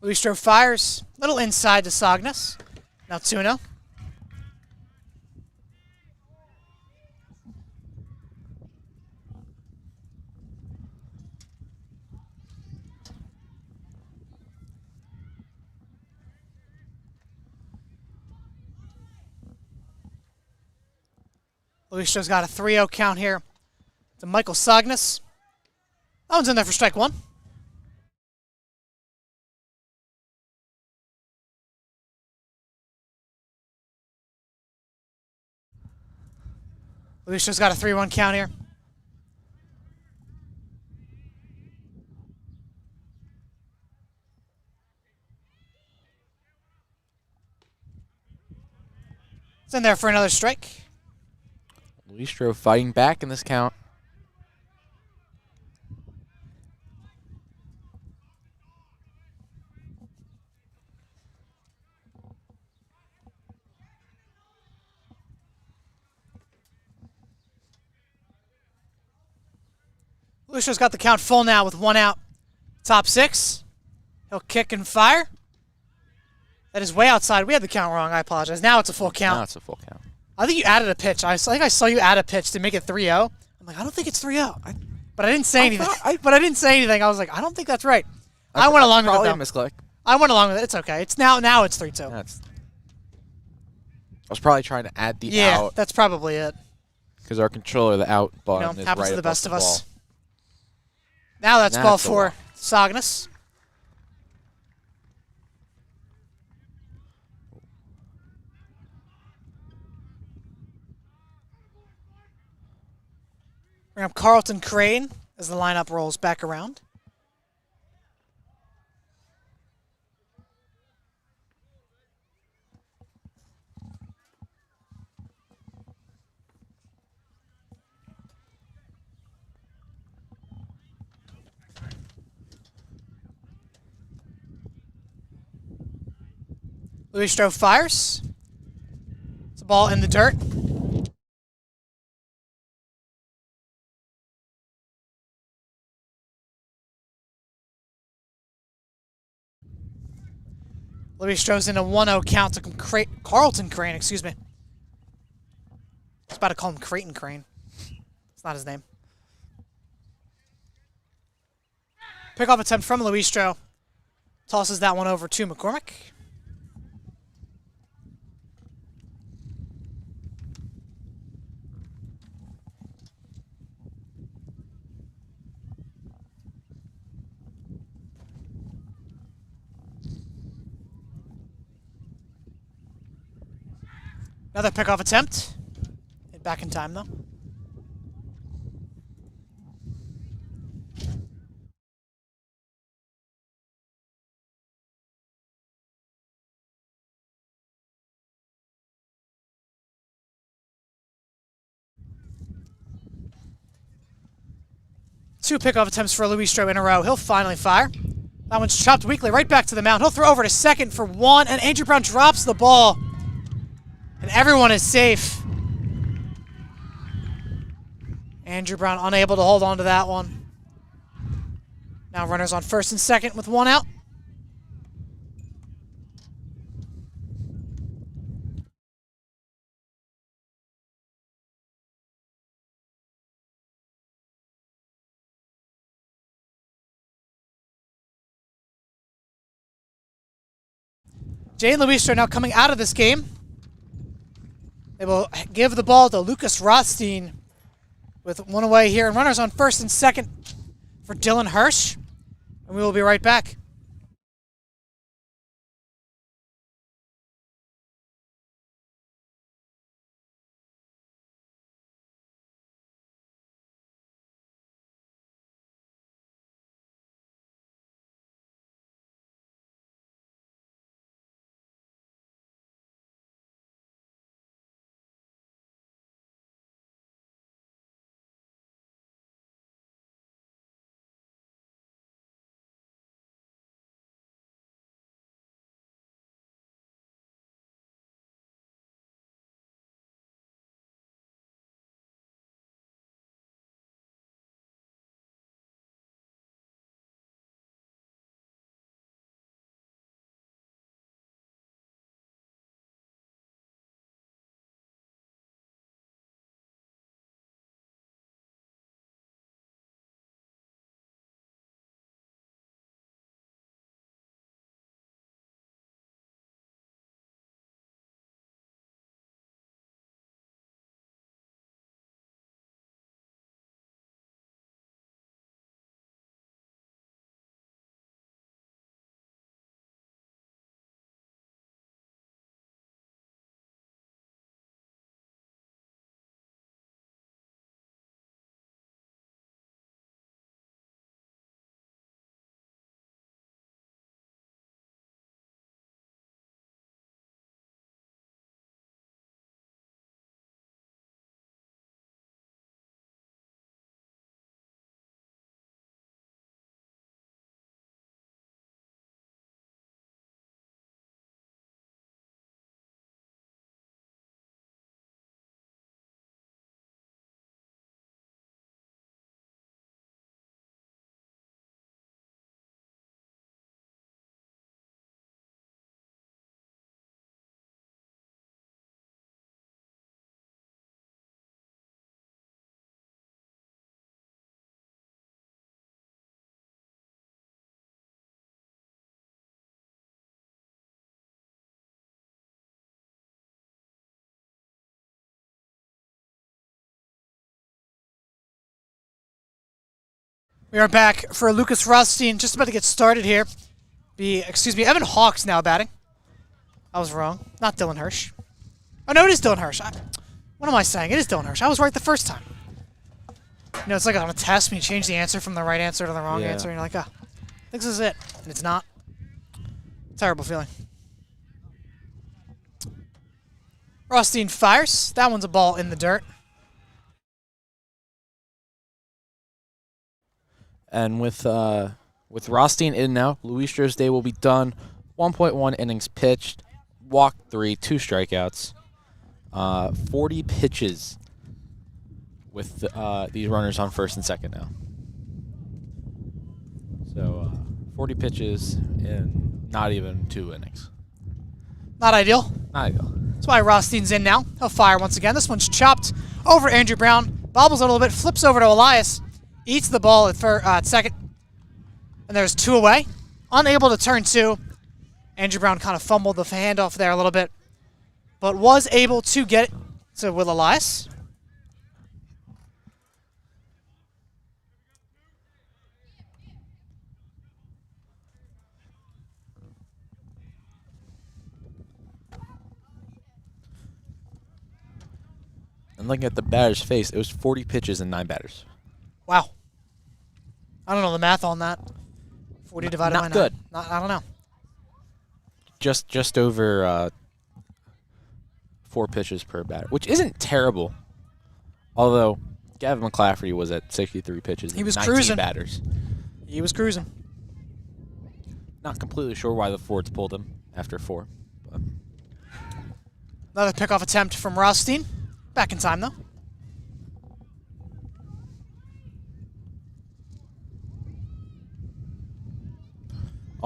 Luistro fires. Little inside to Sognes. Now 2-0. Luistro's got a 3-0 count here to Michael Sognes. That one's in there for strike 1. Luistro's got a 3-1 count here. It's in there for another strike. Luistro fighting back in this count. Luistro's got the count full now with 1 out. Top 6. He'll kick and fire. That is way outside. We had the count wrong. I apologize. Now it's a full count. Now it's a full count. I think you added a pitch. I think I saw you add a pitch to make it 3-0. I'm like, I don't think it's 3-0. But I didn't say anything. But I didn't say anything. I was like, I don't think that's right. I went along with it, Probably though. a misclick. I went along with it. It's okay. It's now it's 3-2. I was probably trying to add the Yeah, out that's probably it. because our controller, the out button, You know, is happens right to the above best of ball. us. Now that's ball That's a 4. walk. Sognes. Bring up Carlton Crane as the lineup rolls back around. Louis Strode fires. It's a ball in the dirt. Louis Strode's in a 1-0 count to Carlton Crane, excuse me. I was about to call him Creighton Crane. It's not his name. Pickoff attempt from Louis Strode. Tosses that one over to McCormick. Another pickoff attempt. Back in time, though. Two pickoff attempts for Louis Strode in a row. He'll finally fire. That one's chopped weakly right back to the mound. He'll throw over to second for one, and Andrew Brown drops the ball. And everyone is safe. Andrew Brown unable to hold on to that one. Now runners on first and second with one out. Jay and Louis are now coming out of this game. They will give the ball to Lucas Rothstein with one away here. And runners on first and second for Dylan Hirsch. And we will be right back. We are back for Lucas Rothstein. Just about to get started here. Evan Hawks now batting. I was wrong. Not Dylan Hirsch. Oh, no, it is Dylan Hirsch. What am I saying? It is Dylan Hirsch. I was right the first time. You know, it's like on a test when you change the answer from the right answer to the wrong Yeah. answer, and you're like, ah, this is it. And it's not. Terrible feeling. Rothstein fires. That one's a ball in the dirt. And with Rothstein in now, Luis Day will be done. 1.1 innings pitched, walked 3, 2 strikeouts, 40 pitches with these runners on first and second now. So 40 pitches in not even 2 innings. Not ideal. Not ideal. That's why Rothstein's in now. He'll fire once again. This one's chopped over Andrew Brown. Bobbles a little bit, flips over to Elias. Eats the ball at second. And there's 2 away. Unable to turn 2. Andrew Brown kind of fumbled the handoff there a little bit. But was able to get it to Will Elias. And looking at the batter's face, it was 40 pitches and 9 batters. Wow. I don't know the math on that. 40 divided by 9. Not good. I don't know. Just over 4 pitches per batter, which isn't terrible. Although Gavin McClafferty was at 63 pitches and He was 19 cruising. batters. He was cruising. Not completely sure why the Fords pulled him after 4. But Another pickoff attempt from Rothstein. Back in time, though.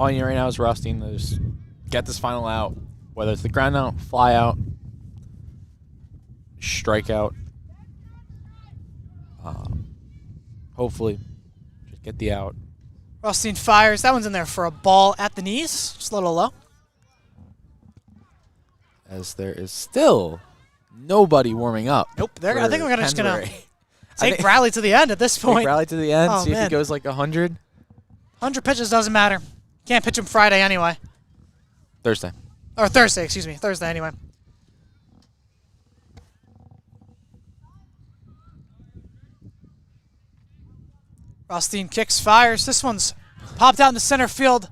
all you need right now is Rothstein to just get this final out, whether it's the ground out, fly out, strike out. Hopefully, just get the out. Rothstein fires. That one's in there for a ball at the knees. Just a little low. As there is still nobody warming up. Nope. I think we're just going to Pennsbury. take Bradley to the end at this Take point. Bradley to the end, Oh, see if man. he goes like 100. 100 pitches doesn't matter. Can't pitch him Friday anyway. Thursday. Or Thursday, excuse me. Thursday anyway. Rothstein kicks, fires. This one's popped out into center field.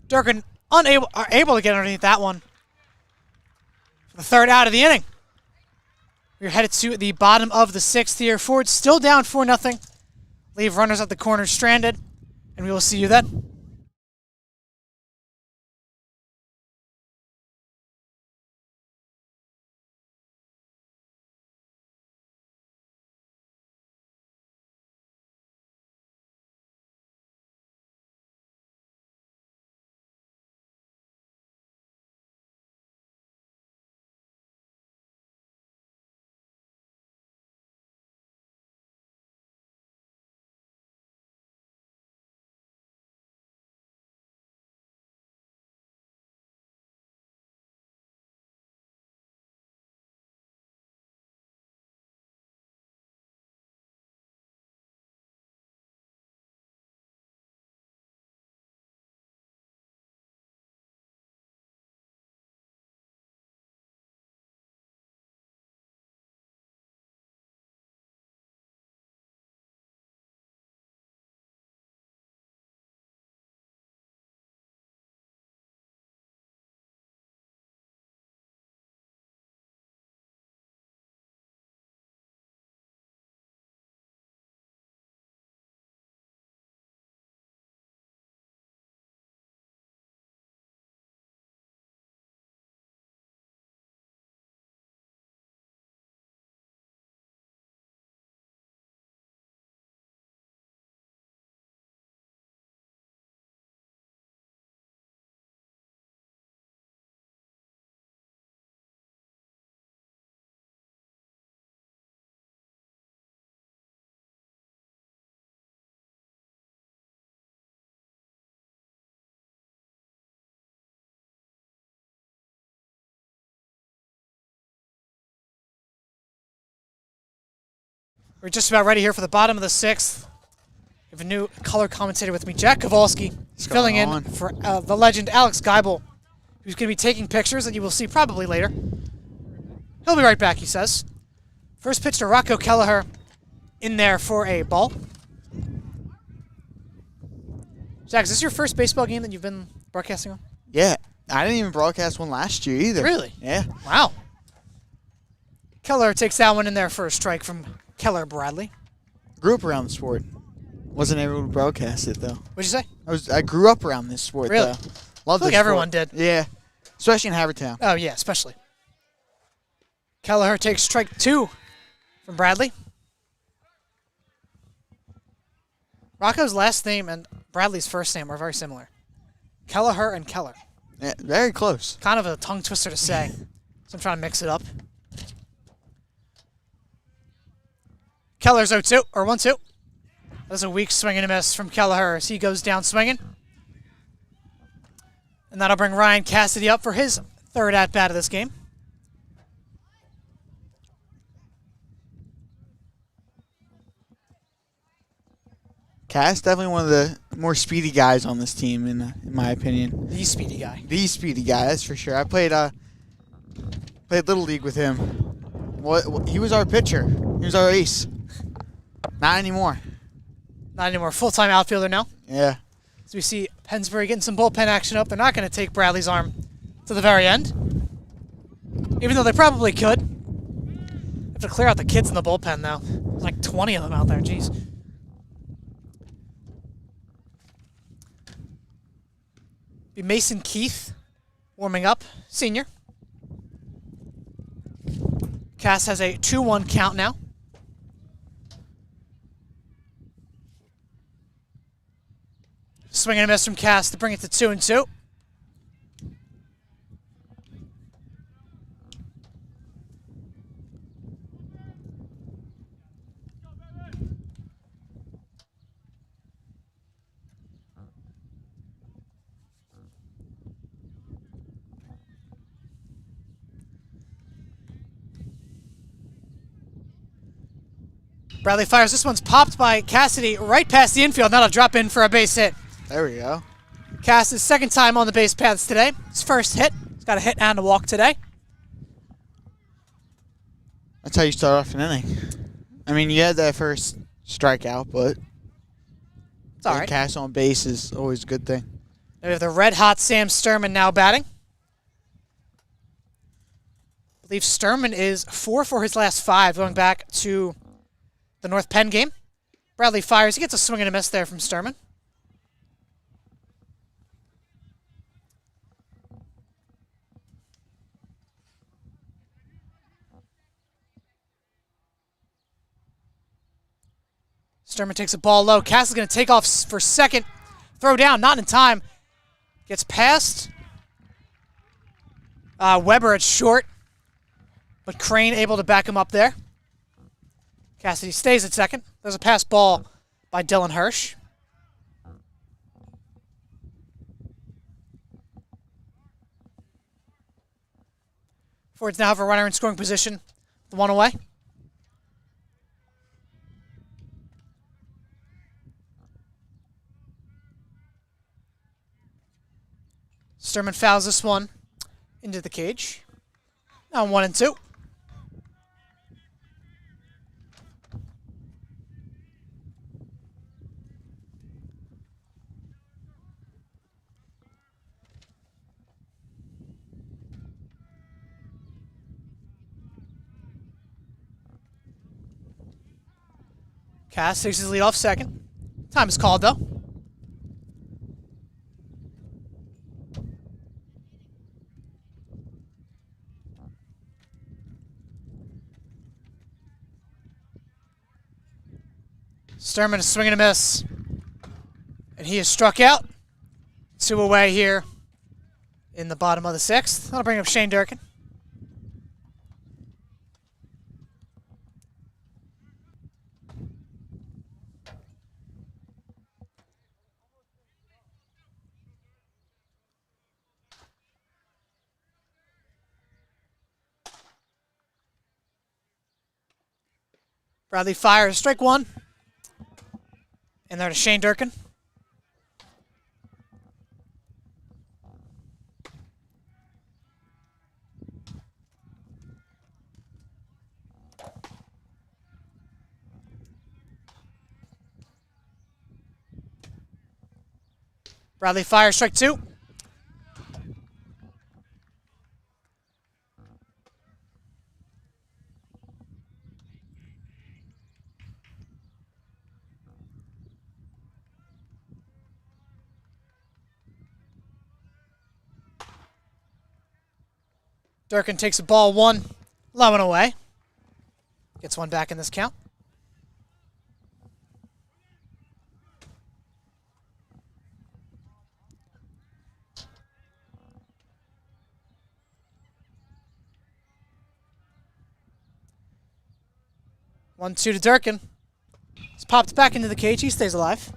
Durkin able to get underneath that one. For the third out of the inning. We're headed to the bottom of the sixth here. Ford still down 4-0. Leave runners at the corner stranded. And we will see you then. We're just about ready here for the bottom of the sixth. We have a new color commentator with me, Jack Kowalski. He's filling in for the legend Alex Geibel, who's going to be taking pictures that you will see probably later. He'll be right back, he says. First pitch to Rocco Kelleher. in there for a ball. Zach, is this your first baseball game that you've been broadcasting on? Yeah, I didn't even broadcast one last year either. Really? Yeah. Wow. Keller takes that one in there for a strike from Keller Bradley. Grew up around the sport. Wasn't able to broadcast it though. What'd you say? I grew up around this sport Really? though. Love I feel this like everyone sport. did. Yeah. Especially in Havertown. Oh, yeah, especially. Kelleher takes strike 2 from Bradley. Rocco's last name and Bradley's first name are very similar. Kelleher and Keller. Yeah, very close. Kind of a tongue twister to say, so I'm trying to mix it up. Keller's 0-2, or 1-2. That's a weak swing and a miss from Kelleher as he goes down swinging. And that'll bring Ryan Cassidy up for his third at-bat of this game. Cass, definitely one of the more speedy guys on this team, in my opinion. The speedy guy. The speedy guy, that's for sure. I played Little League with him. He was our pitcher. He was our ace. Not anymore. Not anymore. Full-time outfielder now. Yeah. As we see Pennsbury getting some bullpen action up. They're not going to take Bradley's arm to the very end. Even though they probably could. They have to clear out the kids in the bullpen, though. There's like 20 of them out there. Jeez. Be Mason Keith warming up, senior. Cass has a 2-1 count now. Swing and a miss from Cass to bring it to 2-2. Bradley fires. This one's popped by Cassidy right past the infield. That'll drop in for a base hit. There we go. Cass' second time on the base paths today. His first hit. He's got a hit and a walk today. That's how you start off an inning. I mean, you had that first strikeout, but It's all right. Cass on base is always a good thing. We have the red-hot Sam Sturman now batting. I believe Sturman is 4 for his last 5, going back to the North Penn game. Bradley fires. He gets a swing and a miss there from Sturman. Sturman takes a ball low. Cass is going to take off for second. Throw down, not in time. Gets past Weber at short. But Crane able to back him up there. Cassidy stays at second. There's a pass ball by Dylan Hirsch. Fords now have a runner in scoring position. The one away. Sturman fouls this one into the cage. Now 1-2. Cass takes his lead off second. Time is called, though. Sturman is swinging a miss. And he is struck out. 2 away here in the bottom of the 6th. That'll bring up Shane Durkin. Bradley fires. Strike 1. And there to Shane Durkin. Bradley fires, strike 2. Durkin takes the ball 1, low and away. Gets one back in this count. One, 2 to Durkin. It's popped back into the cage. He stays alive.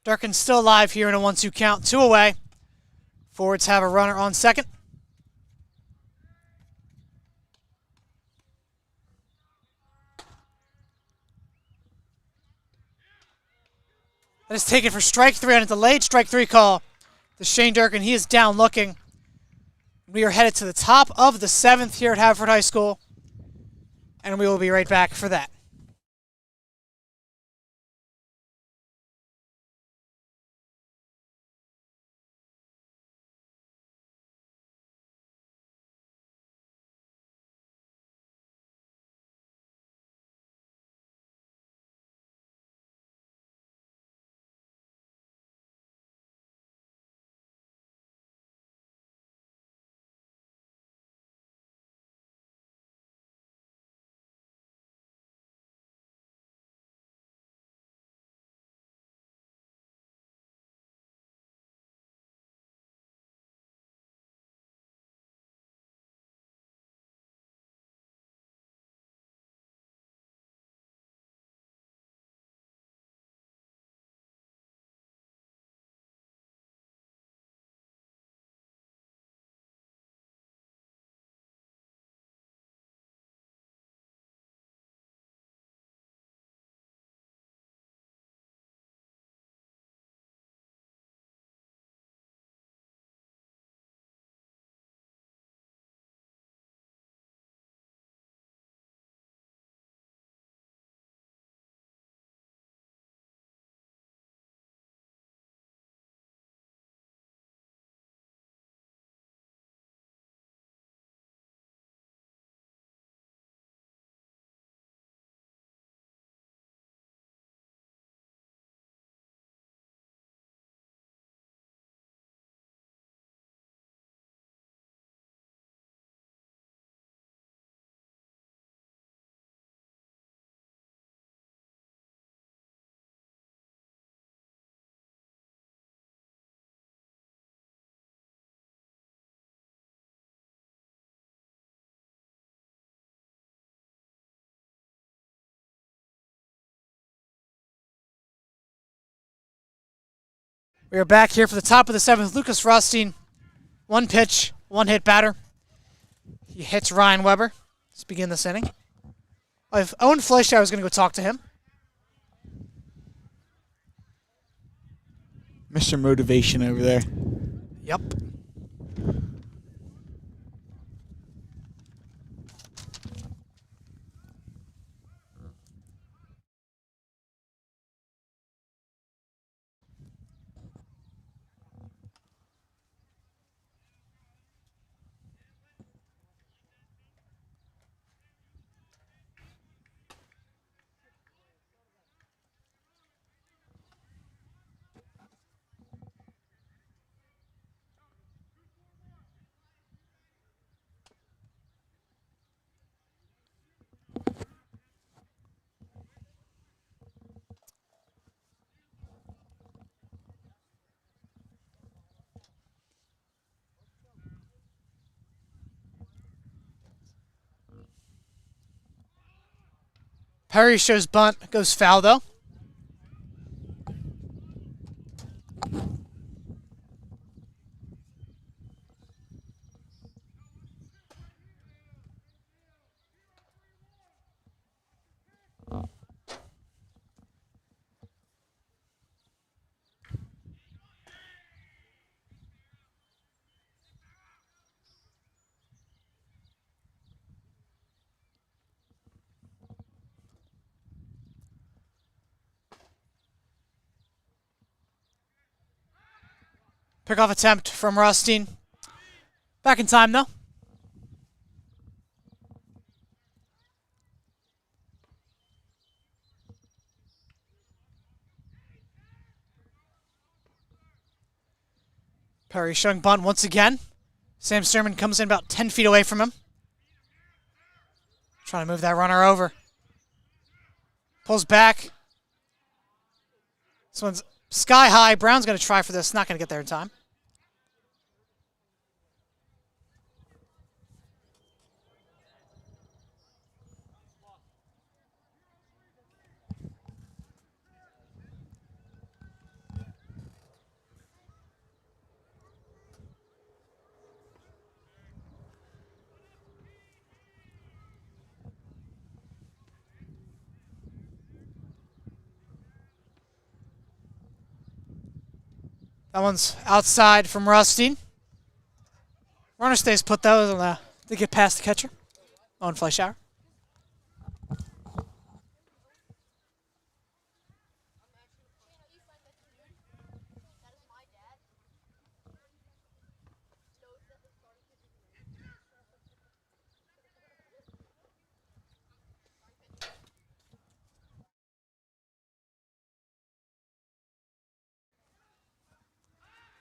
Durkin's still alive here in a 1-2 count. 2 away. Forwards have a runner on second. That is taken for strike 3 on a delayed strike 3 call. To Shane Durkin, he is down looking. We are headed to the top of the 7th here at Haverford High School. And we will be right back for that. We are back here for the top of the 7th. Lucas Rothstein, 1 pitch, 1 hit batter. He hits Ryan Weber. Let's begin this inning. If Owen Fleisch, I was going to go talk to him. Mr. Motivation over there. Yep. Perry shows bunt, goes foul though. Pickoff attempt from Rothstein. Back in time, though. Perry showing bunt once again. Sam Sturman comes in about 10 feet away from him. Trying to move that runner over. Pulls back. This one's sky high. Brown's going to try for this. Not going to get there in time. That one's outside from Rothstein. Runner stays put though, and they get past the catcher. On fly shower.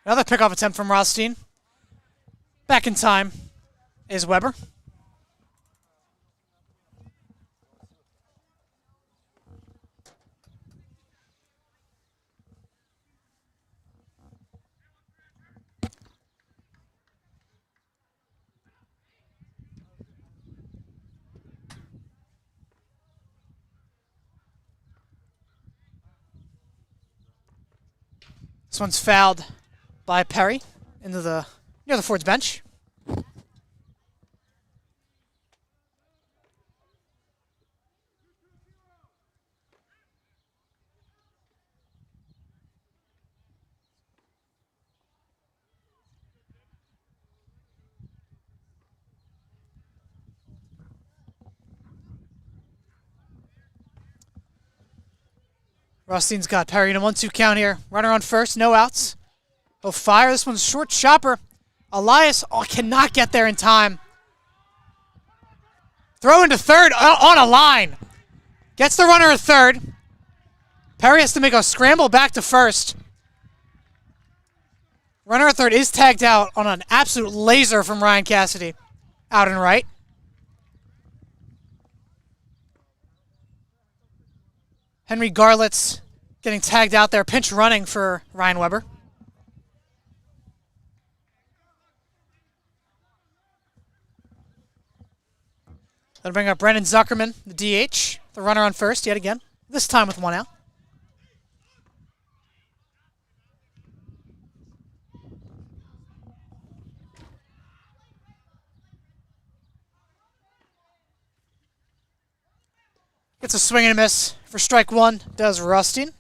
Another pickoff attempt from Rothstein. Back in time is Weber. This one's fouled by Perry into near the Ford's bench. Rothstein's got Perry in a 1-2 count here. Runner on first, no outs. He'll fire. This one's short chopper. Elias cannot get there in time. Throw into third on a line. Gets the runner at third. Perry has to make a scramble back to first. Runner at third is tagged out on an absolute laser from Ryan Cassidy. Out and right. Henry Garlett's getting tagged out there. Pinch running for Ryan Weber. That'll bring up Brendan Zuckerman, the DH, the runner on first yet again, this time with one out. Gets a swing and a miss for strike one, does Rothstein.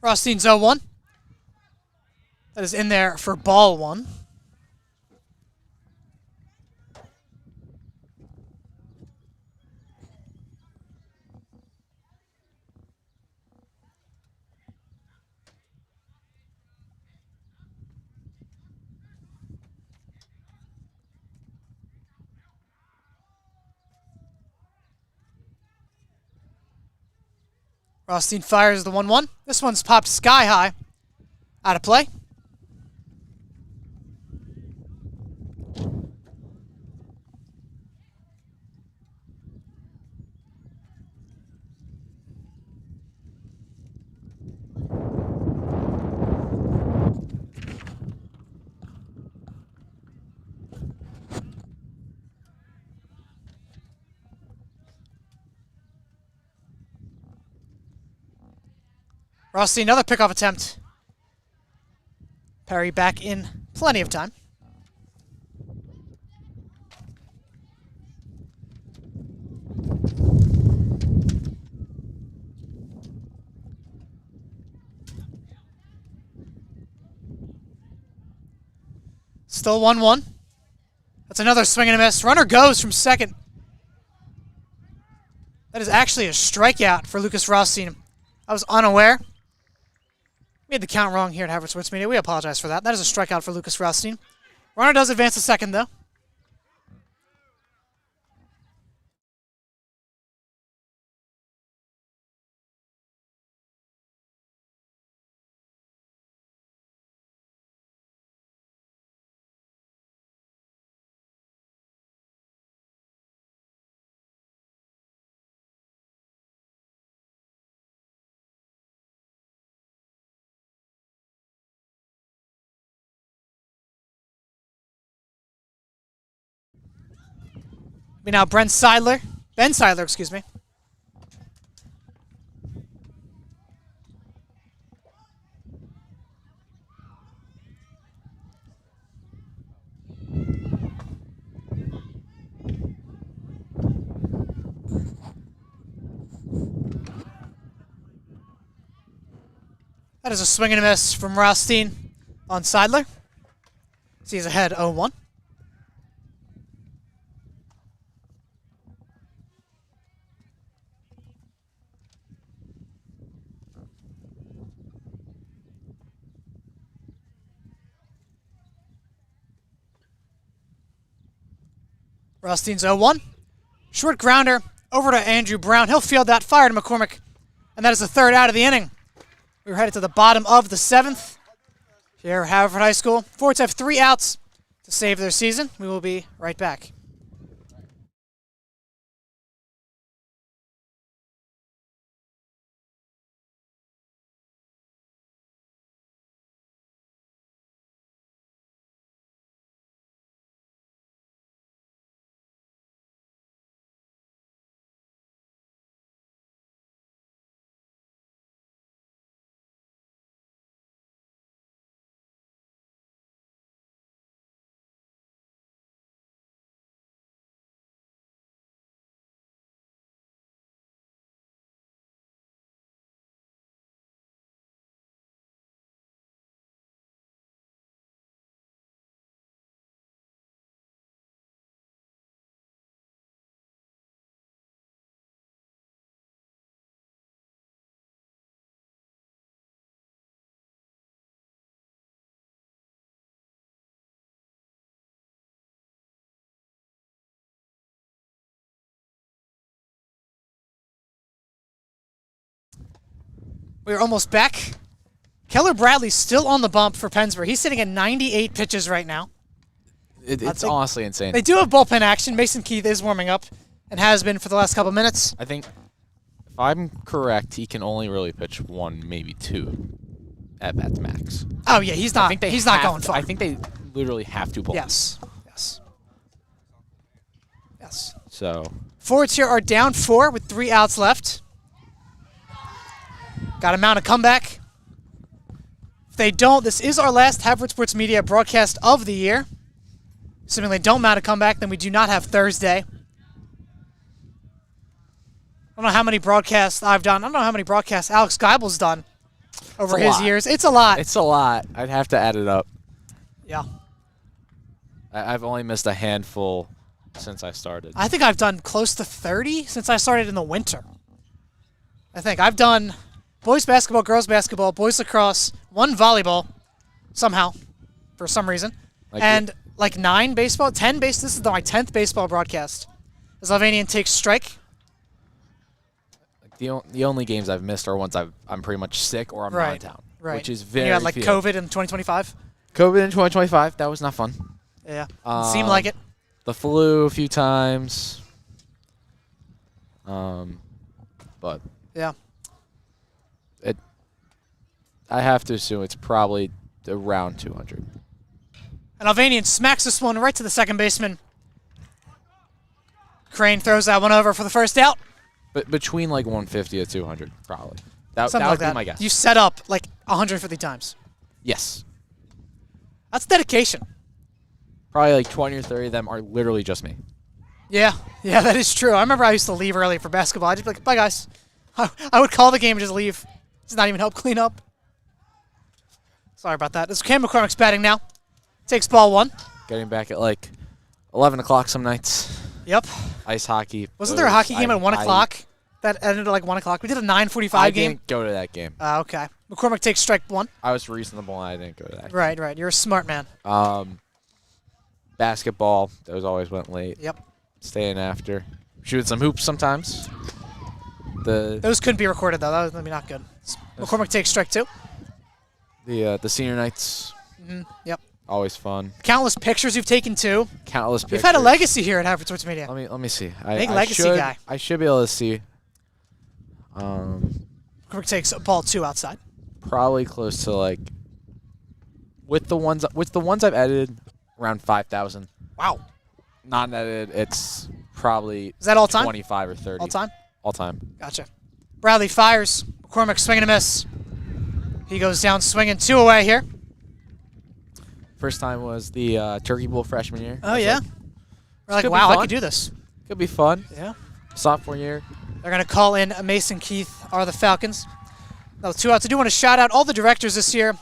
Rothstein's 0-1. That is in there for ball one. Rothstein fires the 1-1. This one's popped sky high. Out of play. Rothstein, another pickoff attempt. Perry back in plenty of time. Still 1-1. That's another swing and a miss. Runner goes from second. That is actually a strikeout for Lucas Rothstein. I was unaware. Made the count wrong here at Haverford Sports Media. We apologize for that. That is a strikeout for Lucas Rothstein. Runner does advance to second, though. Now Ben Seidler, excuse me. That is a swing and a miss from Rothstein on Seidler. So he's ahead 0-1. Rothstein's 0-1. Short grounder over to Andrew Brown. He'll field that, fire to McCormick. And that is the third out of the inning. We're headed to the bottom of the seventh here at Haverford High School. Forts have 3 outs to save their season. We will be right back. We are almost back. Keller Bradley's still on the bump for Pennsbury. He's sitting at 98 pitches right now. It's honestly insane. They do have bullpen action. Mason Keith is warming up and has been for the last couple minutes. I think, if I'm correct, he can only really pitch 1, maybe 2 at bats max. Oh, yeah, he's not. He's not going far. I think they literally have to pull. Yes. So Forwards here are down 4 with 3 outs left. Got to mount a comeback. If they don't, this is our last Haverford Sports Media broadcast of the year. Assuming they don't mount a comeback, then we do not have Thursday. I don't know how many broadcasts I've done. I don't know how many broadcasts Alex Geibel's done over his years. It's a lot. It's a lot. I'd have to add it up. Yeah. I've only missed a handful since I started. I think I've done close to 30 since I started in the winter. I think I've done boys basketball, girls basketball, boys lacrosse, 1 volleyball, somehow, for some reason, and like 9 baseball, 10 base. This is my 10th baseball broadcast. As Alvanian takes strike. The only games I've missed are ones I'm pretty much sick or I'm out of town, which is very. You had like COVID in 2025. COVID in 2025. That was not fun. Yeah, seemed like it. The flu a few times. But yeah, I have to assume it's probably around 200. And Alvanian smacks this one right to the second baseman. Crane throws that one over for the first out. But between like 150 to 200, probably. That Something would like be my guess. You set up like 150 times. Yes. That's dedication. Probably like 20 or 30 of them are literally just me. Yeah, that is true. I remember I used to leave early for basketball. I'd just be like, bye, guys. I would call the game and just leave. Just not even help clean up. Sorry about that. This is Cam McCormick's batting now. Takes ball 1. Getting back at like 11 o'clock some nights. Yep. Ice hockey. Wasn't there a hockey game at 1 I- o'clock that ended at like 1 o'clock? We did a 9:45 I game. didn't go to that game. Okay. McCormick takes strike 1. I was reasonable and I didn't go to that Right. You're a smart man. game. Basketball, those always went late. Yep. Staying after. Shooting some hoops sometimes. Those couldn't be recorded, though. That was maybe not good. McCormick takes strike 2. The senior nights, Yep. always fun. Countless pictures you've taken, too. Countless pictures. You've had a legacy here at Haverford Sports Media. Let me see. Big I legacy should, guy. I should be able to see. McCormick takes ball 2 outside. Probably close to like with the ones I've edited around 5,000. Wow. Not edited, it's probably Is that all time? 25 or 30. All time? All time. Gotcha. Bradley fires. McCormick swinging a miss. He goes down swinging 2 away here. First time was the Turkey Bowl freshman year. Oh, yeah. We're like, could be wow, I fun. could do this. Could be fun. Yeah. Sophomore year. They're going to call in Mason Keith are the Falcons. Now, 2 outs. I do want to shout out all the directors this year.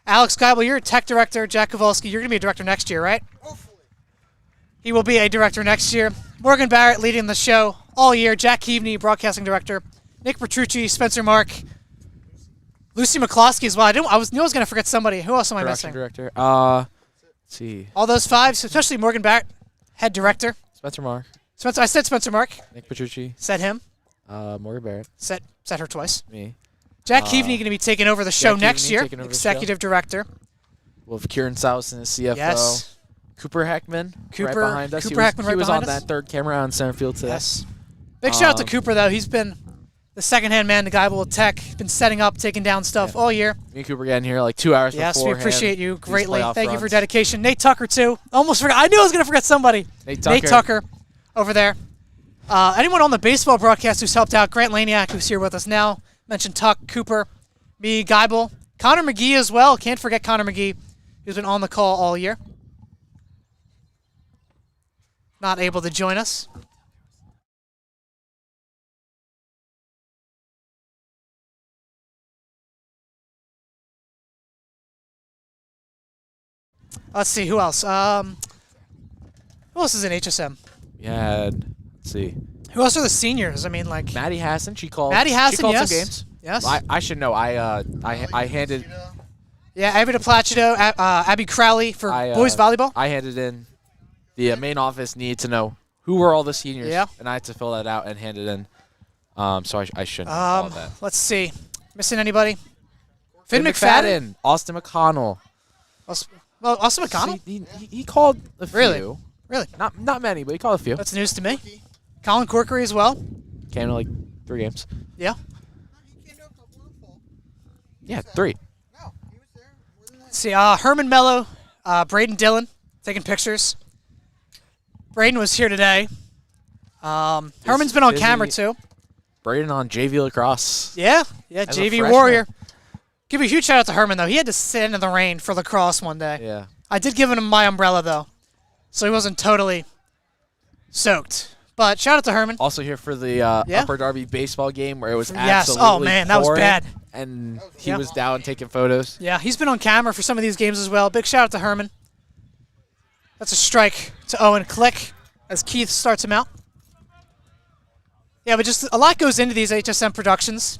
Alex Geibel, you're a tech director. Jack Kowalski, you're going to be a director next year, right? Hopefully. He will be a director next year. Morgan Barrett leading the show all year. Jack Keaveney, broadcasting director. Nick Petrucci, Spencer Mark. Lucy McCloskey as well. I knew I was going to forget somebody. Who else am I Production missing? director. Let's see. All those 5, especially Morgan Barrett, head director. Spencer Mark. I said Spencer Mark. Nick Petrucci. Said him. Morgan Barrett. Said her twice. Me. Jack Keaveney going to be taking over the show Jack next Keaveney year. taking over the Executive director. We'll have Kieran Souson as CFO. Yes. Cooper Heckman Cooper- right behind us. Cooper he was, Heckman he right was behind on us. that third camera on center field today. Yes. Big shout out to Cooper, though. He's been the second-hand man to Geibel with Tech. Been setting up, taking down stuff all year. Me and Cooper getting here like 2 hours Yes, we beforehand. appreciate you These greatly. playoff Thank you for runs. dedication. Nate Tucker, too. Almost forgot. I knew I was going to forget somebody. Nate Tucker. Over there. Anyone on the baseball broadcast who's helped out? Grant Laniak, who's here with us now. Mentioned Tuck, Cooper, me, Geibel. Connor McGee as well. Can't forget Connor McGee, who's been on the call all year. Not able to join us. Let's see, who else? Who else is in HSM? We had, let's see, Who else are the seniors? I mean, like Maddie Hassan. She called. Maddie Hassan, she called yes. some games. Yes. I should know. I handed. Yeah, Abby DePlacido, Abby Crowley for boys volleyball. I handed in. The main office needed to know who were all the seniors. Yeah. And I had to fill that out and hand it in. So I shouldn't know all of that. Let's see. Missing anybody? Finn McFadden. McFadden. Austin McConnell. Austin McConnell? He called a few. Really? Really? Not many, but he called a few. That's news to me. Colin Corkery as well. Came to like 3 games. Yeah. Yeah, 3. Let's see. Herman Mello, Braden Dillon, taking pictures. Braden was here today. Herman's been on busy. camera too. Braden on JV lacrosse. Yeah, As a JV freshman. Warrior. Give a huge shout out to Herman though. He had to sit in the rain for lacrosse one day. Yeah. I did give him my umbrella though, so he wasn't totally soaked. But shout out to Herman. Also here for the Yeah. Upper Darby baseball game where it was Yes. absolutely Oh man, that was pouring, bad. And he Yeah. was down taking photos. Yeah, he's been on camera for some of these games as well. Big shout out to Herman. That's a strike to Owen Click as Keith starts him out. Yeah, but just a lot goes into these HSM productions.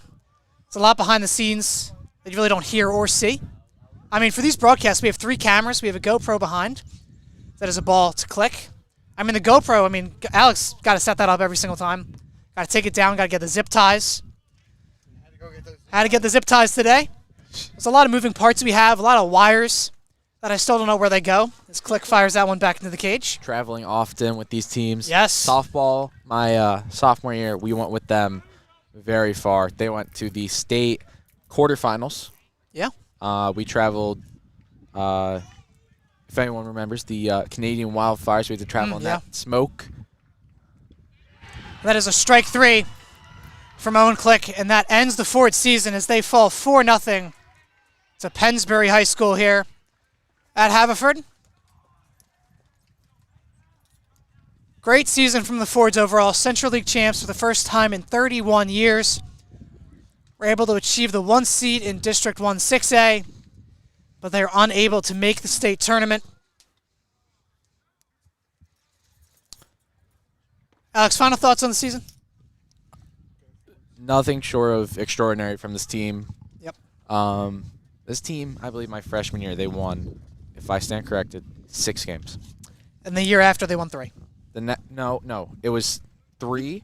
It's a lot behind the scenes that you really don't hear or see. I mean, for these broadcasts, we have 3 cameras. We have a GoPro behind. That is a ball to Click. I mean, the GoPro, Alex got to set that up every single time. Got to take it down, got to get the zip ties. Had to get the zip ties today. There's a lot of moving parts we have, a lot of wires that I still don't know where they go. As Click fires that one back into the cage. Traveling often with these teams. Yes. Softball, my sophomore year, we went with them very far. They went to the state quarterfinals. Yeah. We traveled, if anyone remembers, the Canadian wildfires. We had to travel in that smoke. That is a strike 3 from Owen Click, and that ends the Ford season as they fall 4-0 to Pennsbury High School here at Haverford. Great season from the Fords overall. Central League champs for the first time in 31 years. We're able to achieve the 1 seed in District 1 6A, but they're unable to make the state tournament. Alex, final thoughts on the season? Nothing short of extraordinary from this team. Yep. This team, I believe my freshman year, they won, if I stand corrected, 6 games. And the year after, they won 3. No. It was 3,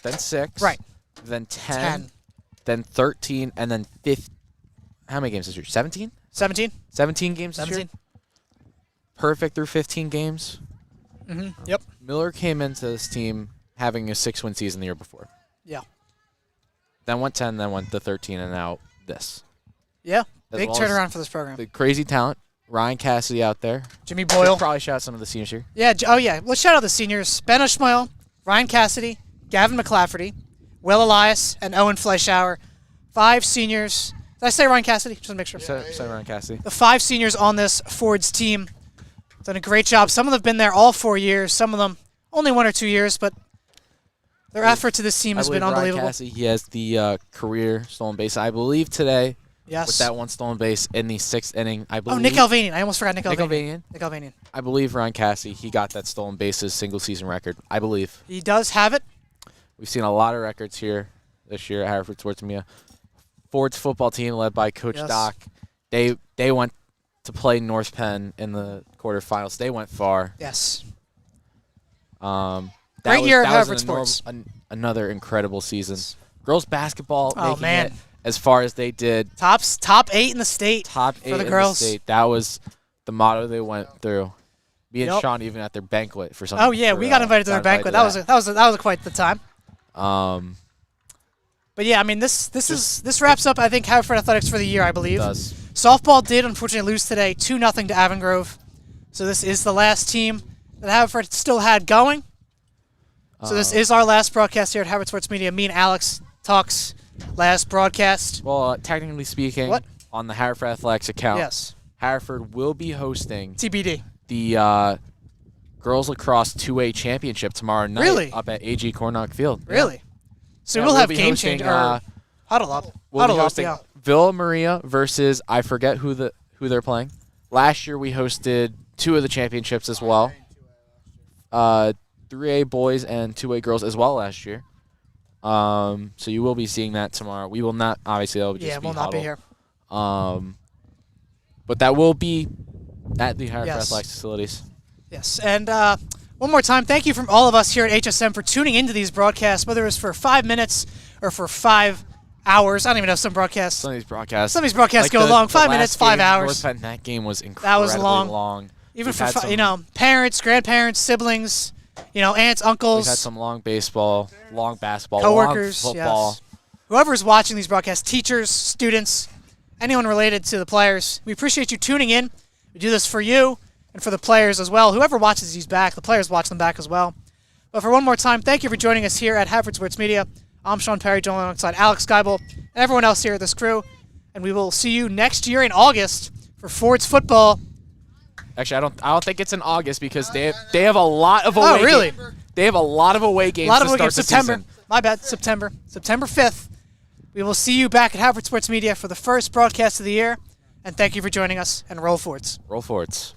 then 6. Right. Then 10. Then 13, and then 15. How many games this year? 17? 17. 17 games this 17. year? Perfect through 15 games. Mm-hmm. Yep. Miller came into this team having a 6-win season the year before. Yeah. Then went 10, then went to 13, and now this. Yeah. As Big well turnaround for this program. The crazy talent. Ryan Cassidy out there. Jimmy Boyle. Probably shout out some of the seniors here. Yeah. Oh, yeah. Let's shout out the seniors. Ben Ishmael, Ryan Cassidy, Gavin McClafferty, Will Elias, and Owen Fleischauer. 5 seniors. Did I say Ryan Cassidy? Just to make sure. Say Ryan Cassidy. The 5 seniors on this Ford's team done a great job. Some of them have been there all 4 years. Some of them only 1 or 2 years, but their effort to this team has been unbelievable. Ryan Cassidy, he has the career stolen base. I believe today, Yes. with that 1 stolen base in the 6th inning, I believe. Oh, Nick Alvanian. I almost forgot Nick Alvanian. Alvanian? Nick Alvanian. I believe Ryan Cassidy, he got that stolen bases single season record. I believe. He does have it. We've seen a lot of records here this year at Haverford Sports Media. Ford's football team led by Coach Yes. Doc. They went to play North Penn in the quarterfinals. They went far. Yes. Great year at Haverford Sports. Another incredible season. Girls basketball making man. it as far as they did. Top 8 in the state. Top 8 for the in girls. the state. That was the motto they went through. Me and Yep. Sean even at their banquet for something. Oh yeah, we got invited to their banquet. That was quite the time. But yeah, I mean this wraps up I think Haverford athletics for the year, I believe. It does. Softball did unfortunately lose today, 2-0 to Avongrove. So this is the last team that Haverford still had going. So this is our last broadcast here at Haverford Sports Media. Me and Alex talks last broadcast. Well, technically speaking, What? on the Haverford Athletics account, Yes. Haverford will be hosting TBD. the girls lacrosse 2A championship tomorrow night Really? up at AG Cornock Field. Really? So Yeah, we'll have be game hosting, change or huddle up. We'll be Huddle up, hosting yeah. Villa Maria versus I forget who they're playing. Last year we hosted 2 of the championships as well. 3A boys and 2A girls as well last year. So you will be seeing that tomorrow. We will not obviously that'll just Yeah, be we'll not be huddle. here. But that will be at the Haverford Yes. Athletics facilities. Yes, and one more time, thank you from all of us here at HSM for tuning into these broadcasts, whether it's for 5 minutes or for 5 hours. I don't even know some broadcasts. Some of these broadcasts. Some of these broadcasts like go the- long. the 5 last minutes, 5 game, hours. North Penn, that game was incredibly long. Even We've for had some- parents, grandparents, siblings, aunts, uncles, We've had some long baseball, long basketball, coworkers, long football. yes. Whoever's watching these broadcasts, teachers, students, anyone related to the players, we appreciate you tuning in. We do this for you and for the players as well. Whoever watches these back, the players watch them back as well. But for one more time, thank you for joining us here at Haverford Sports Media. I'm Sean Perry, joined alongside Alex Geibel and everyone else here at this crew. And we will see you next year in August for Ford's football. Actually, I don't think it's in August because they have a lot of away. Oh, really? They have a lot of away games. A lot of to away start games. the September. season. My bad. September 5th. We will see you back at Haverford Sports Media for the first broadcast of the year. And thank you for joining us. And roll Fords. Roll forwards.